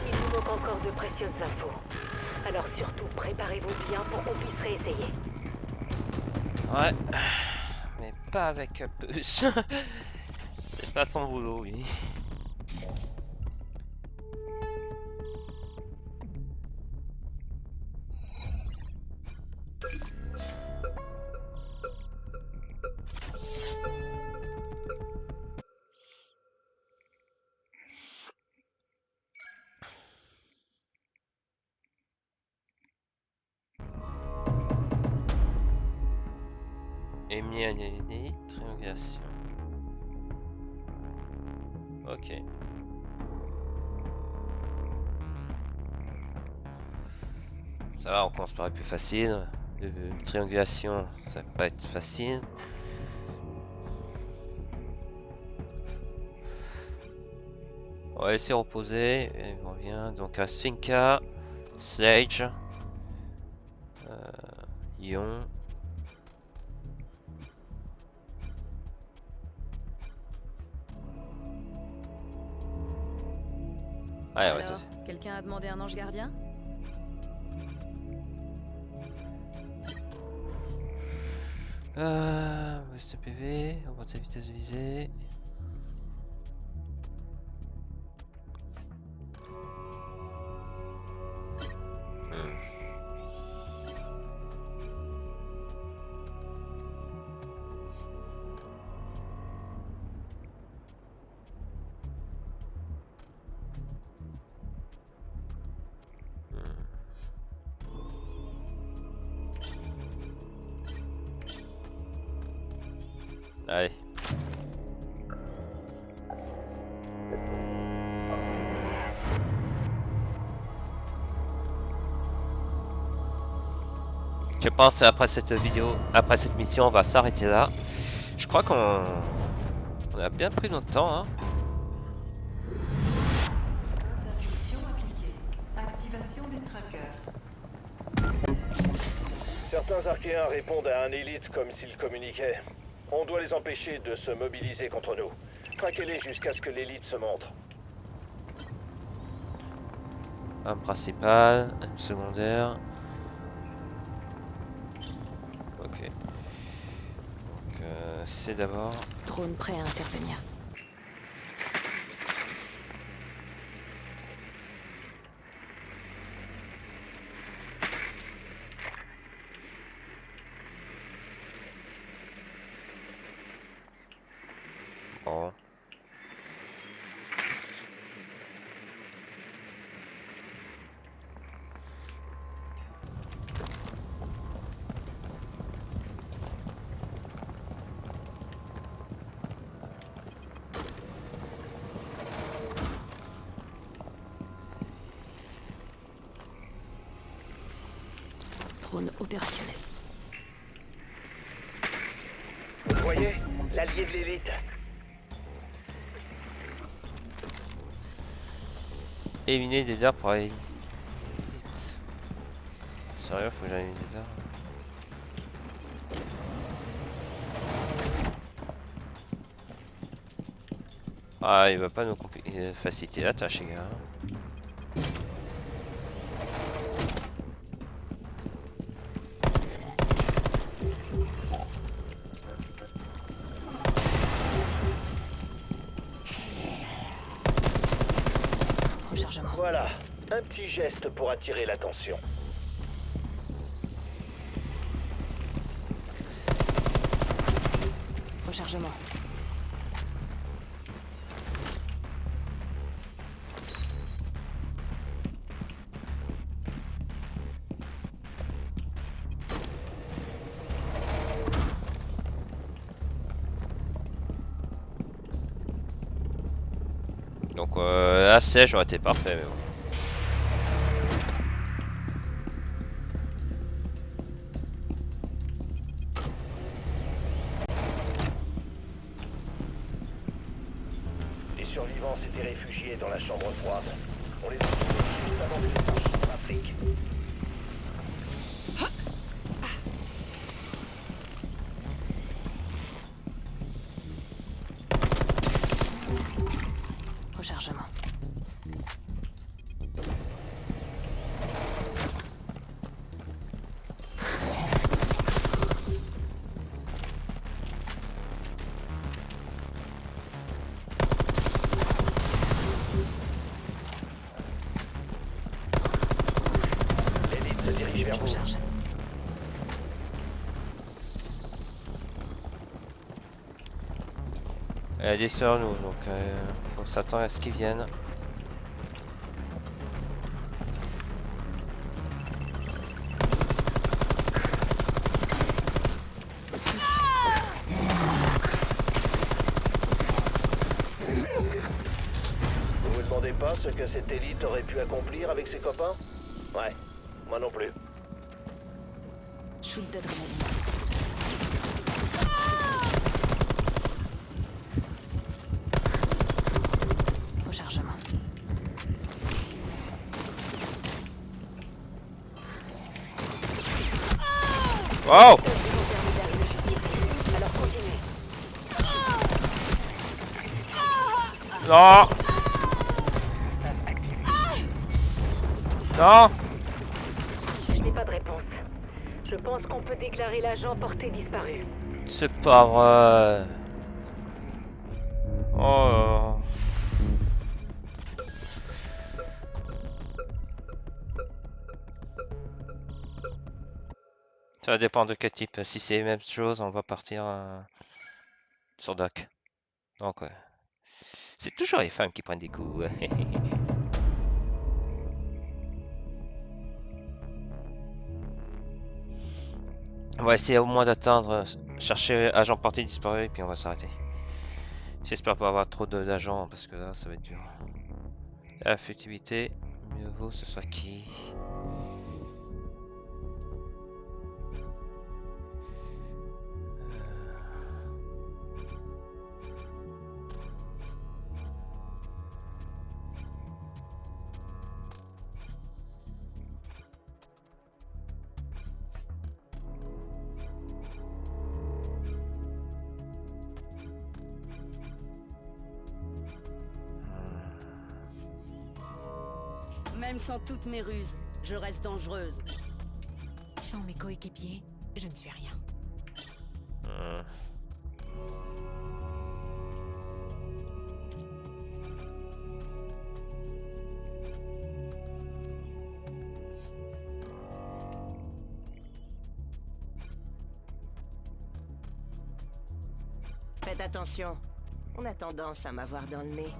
Il nous manque encore de précieuses infos. Alors surtout, préparez-vous bien pour qu'on puisse réessayer. Ouais. Mais pas avec Push. C'est pas son boulot, oui. Émis à l'élite, triangulation. Ok. Ça va, on commence par les plus faciles. Triangulation, ça va pas être facile. On va laisser reposer. Et on revient donc à Sphinca, Slage, Ion. Ouais, ouais, Alors, quelqu'un a demandé un ange gardien? Boost PV, augmente la vitesse de visée. Allez. Je pense après cette vidéo, après cette mission, on va s'arrêter là. Je crois qu'on a bien pris notre temps. Hein. D'impulsion appliquée. Activation des trackers. Certains Archéens répondent à un élite comme s'ils communiquaient. On doit les empêcher de se mobiliser contre nous. Traquez-les jusqu'à ce que l'élite se montre. Un principal, un secondaire. Ok. Donc c'est d'abord. Drone prêt à intervenir. Bon. Drone opérationnel. Vous le voyez? L'allié de l'élite. Éliminer des dards pour aller. Sérieux, faut que j'aille des dards. Ah, il va pas nous faciliter la tâche, les gars. Rechargement. Voilà, un petit geste pour attirer l'attention. Rechargement. Donc là, siège aurait été parfait, mais bon. Les survivants s'étaient réfugiés dans la chambre froide. On les a trouvés juste avant que les archives s'appliquent. Rechargement. L'élite se dirige vers vous. Recharge. Elle est sur nous, donc on s'attend à ce qu'ils viennent. pas ce que cette élite aurait pu accomplir avec ses copains? Ouais, moi non plus. Shoot d'adrénaline. Rechargement. Wow! Alors continuez. Non! Non! Je n'ai pas de réponse. Je pense qu'on peut déclarer l'agent porté disparu. C'est pas vrai. Oh. Ça va dépendre de quel type. Si c'est la même chose, on va partir sur Doc. Donc ouais. C'est toujours les femmes qui prennent des coups. On va essayer au moins d'atteindre, chercher agent porté disparu, et puis on va s'arrêter. J'espère pas avoir trop d'agents, parce que là, ça va être dur. La furtivité, mieux vaut ce soit qui? Même sans toutes mes ruses, je reste dangereuse. Sans mes coéquipiers, je ne suis rien. Faites attention. On a tendance à m'avoir dans le nez.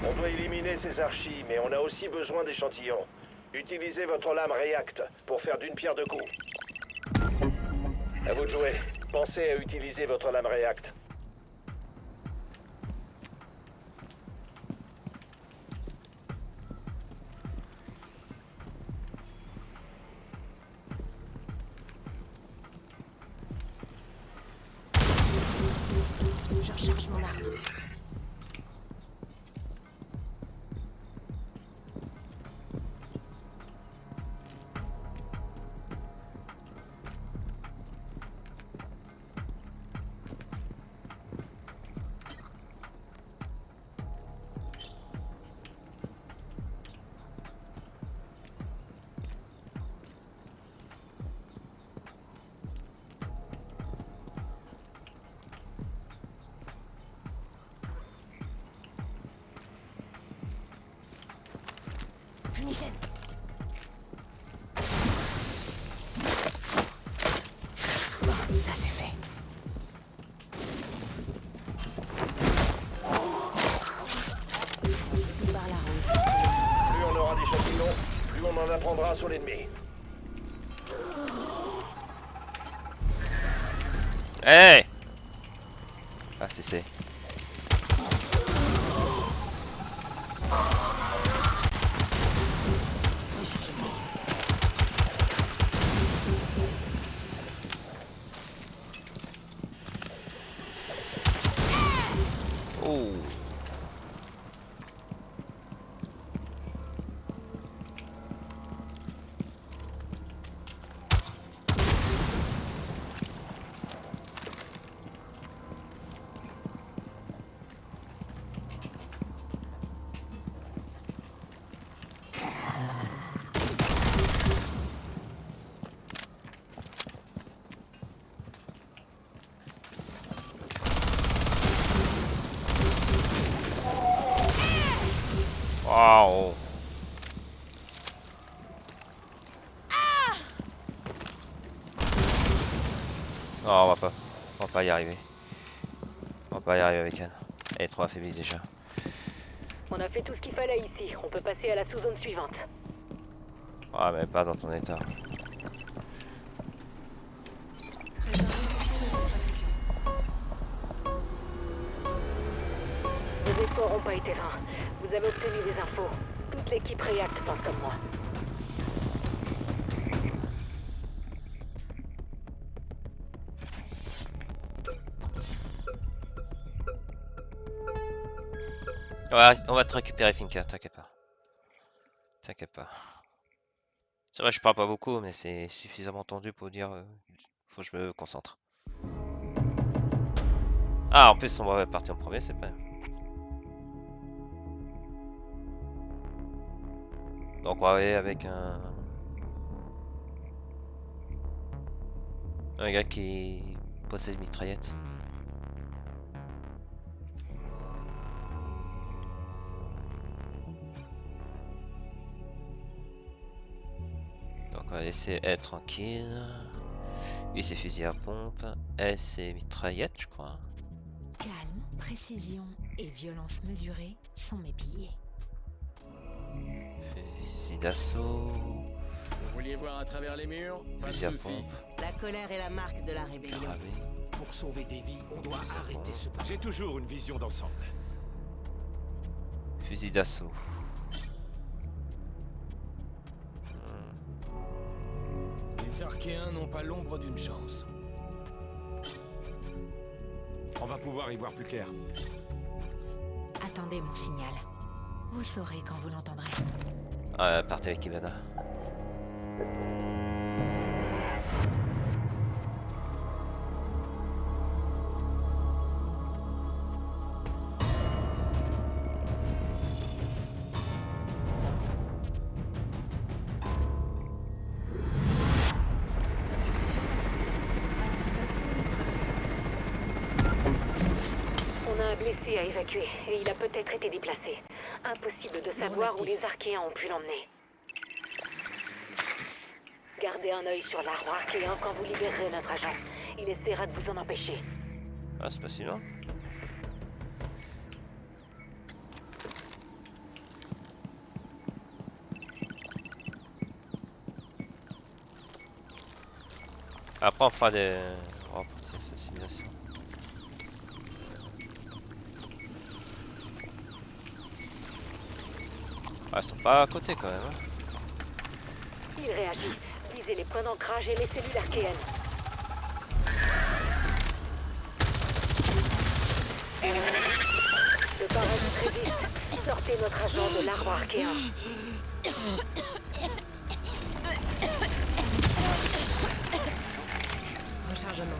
On doit éliminer ces archis, mais on a aussi besoin d'échantillons. Utilisez votre lame React pour faire d'une pierre deux coups. À vous de jouer. Pensez à utiliser votre lame React. Je recharge mon arme. Fumigène. Ça c'est fait. Par la route. Plus on aura d'échantillons, plus on en apprendra sur l'ennemi. Hey! Ah, c'est. Oh! Waouh. Non, on va pas y arriver. On va pas y arriver avec elle. Elle est trop affaiblie déjà. On a fait tout ce qu'il fallait ici. On peut passer à la sous-zone suivante. Ah, mais pas dans ton état. Vos efforts n'ont pas été vains. Vous avez obtenu des infos. Toute l'équipe React pense comme moi. Ouais, on va te récupérer, Finka, t'inquiète pas. T'inquiète pas. C'est vrai, je parle pas beaucoup, mais c'est suffisamment tendu pour dire faut que je me concentre. Ah, en plus, on va partir en premier, c'est pas. Donc, on va aller avec un gars qui possède une mitraillette. Donc, on va laisser elle tranquille. Lui, c'est fusil à pompe. Elle, c'est mitraillette, je crois. Calme, précision et violence mesurée sont mes piliers. Fusil d'assaut. Vous vouliez voir à travers les murs? Pas de Fusil à soucis. pompe. La colère est la marque de la rébellion. Carabine. Pour sauver des vies, on doit Fusil à arrêter pompe. ce pas. J'ai toujours une vision d'ensemble. Fusil d'assaut. Les Archéens n'ont pas l'ombre d'une chance. On va pouvoir y voir plus clair. Attendez mon signal. Vous saurez quand vous l'entendrez. Ah, partez avec Ivana. On a un blessé à évacuer et il a peut-être été déplacé. Impossible de savoir où les Archéens ont pu l'emmener. Gardez un œil sur l'arbre Archéen quand vous libérerez notre agent. Il essaiera de vous en empêcher. Ah, c'est pas si loin. Après, on fera des. On va repartir cette simulation. Ah, ils sont pas à côté quand même. Hein. Il réagit. Visez les points d'ancrage et les cellules archéennes. Le parasite résiste. Sortez notre agent de l'arbre archéen. Rechargement.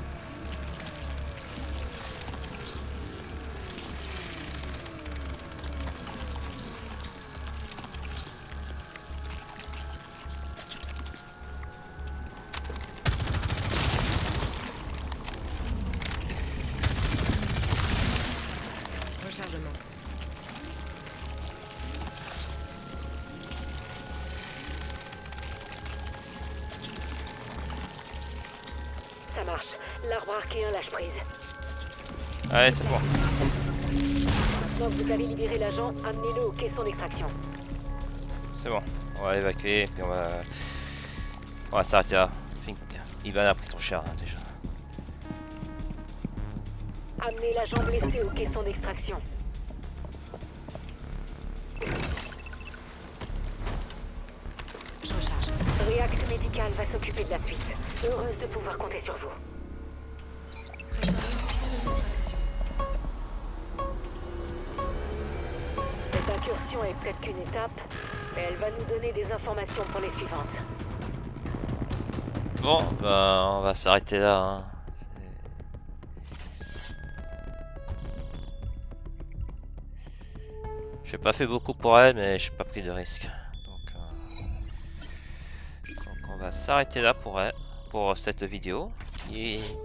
Rechargement. Ça marche. L'arbre archéen lâche prise. Allez, c'est bon. Maintenant que vous avez libéré l'agent, amenez-le au caisson d'extraction. C'est bon. On va évacuer, puis on va s'arrêter là. Ivana a pris ton cher hein, déjà. Amenez l'agent blessé au caisson d'extraction. Je recharge. React Médical va s'occuper de la suite. Heureuse de pouvoir compter sur vous. Cette incursion est peut-être qu'une étape, mais elle va nous donner des informations pour les suivantes. Bon, ben, on va s'arrêter là. Hein. J'ai pas fait beaucoup pour elle, mais j'ai pas pris de risque. Donc on va s'arrêter là pour cette vidéo qui est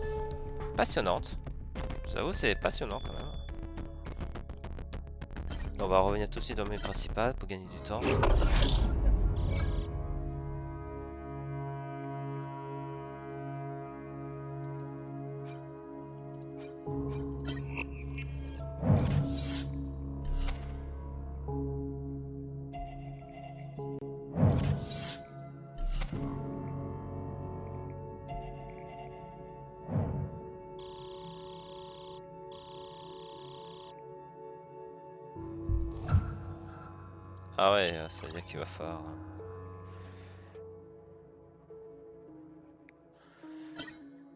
passionnante. J'avoue, c'est passionnant quand même. On va revenir tout de suite dans le menu principal pour gagner du temps. Ah ouais, ça veut dire qu'il va falloir...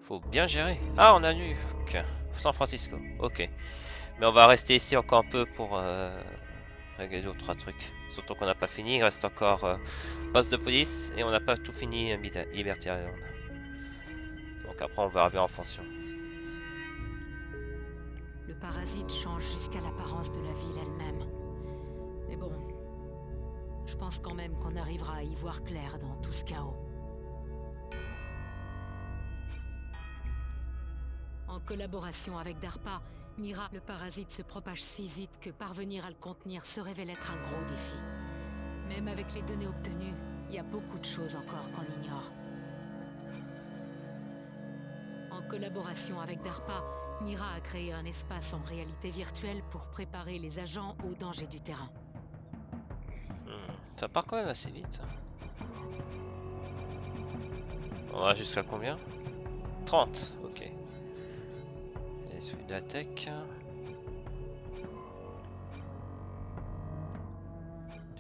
Faut bien gérer. Ah, on a New York. San Francisco. Ok. Mais on va rester ici encore un peu pour régler deux ou trois trucs. Surtout qu'on n'a pas fini. Il reste encore poste de police et on n'a pas tout fini Liberty Island. Donc après on verra bien en fonction. Le parasite change jusqu'à l'apparence de la ville elle-même. Mais bon, je pense quand même qu'on arrivera à y voir clair dans tout ce chaos. En collaboration avec DARPA, Mira, le parasite se propage si vite que parvenir à le contenir se révèle être un gros défi. Même avec les données obtenues, il y a beaucoup de choses encore qu'on ignore. En collaboration avec DARPA, Mira a créé un espace en réalité virtuelle pour préparer les agents aux dangers du terrain. Ça part quand même assez vite. On va jusqu'à combien? 30, ok. Et celui de la tech.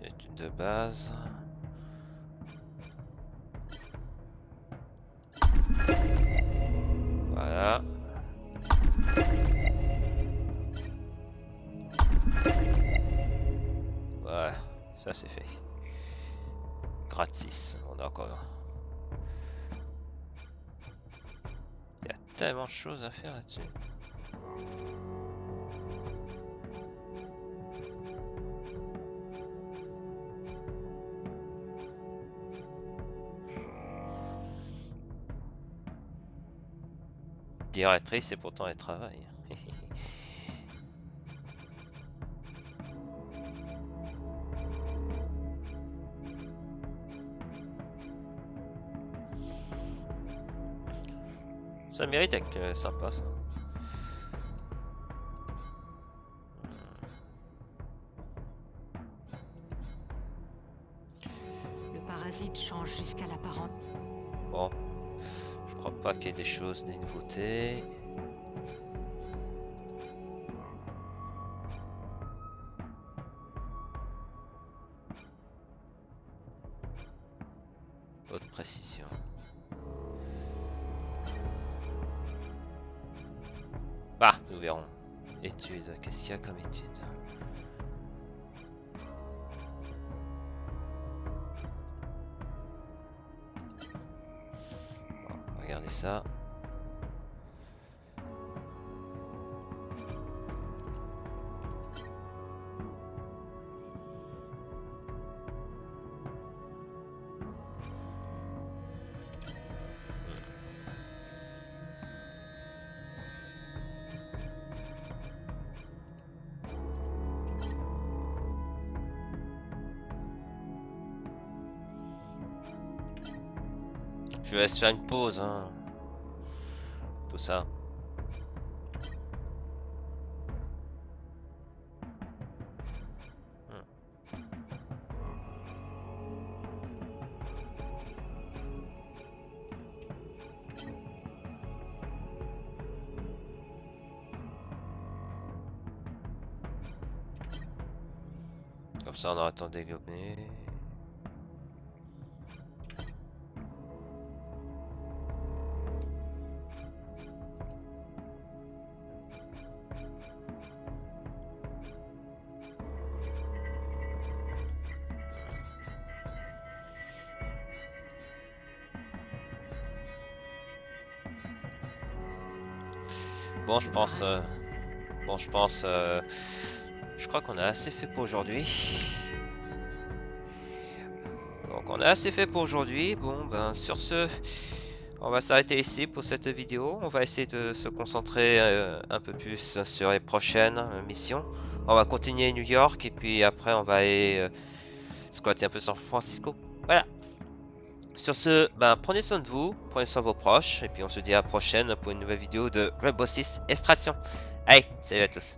Études de base. Voilà. Voilà, ça c'est fait. Gratis, on a encore. Il y a tellement de choses à faire là-dessus. Directrice et pourtant elle travaille. Ça mérite d'être sympa ça. Le parasite change jusqu'à l'apparence. Bon, je crois pas qu'il y ait des choses, des nouveautés. Haute précision. Bah, nous verrons. Études, qu'est-ce qu'il y a comme études? Bon, regardez ça. Je vais laisser faire une pause, hein. Tout ça. Comme ça on aura le temps de développer. Bon, je pense, je crois qu'on a assez fait pour aujourd'hui. Donc, on a assez fait pour aujourd'hui. Bon, ben, sur ce, on va s'arrêter ici pour cette vidéo. On va essayer de se concentrer un peu plus sur les prochaines missions On va continuer New York et puis après on va aller squatter un peu San Francisco. Voilà. Sur ce, ben, prenez soin de vous, prenez soin de vos proches et puis on se dit à la prochaine pour une nouvelle vidéo de Rainbow Six Extraction. Allez, salut à tous.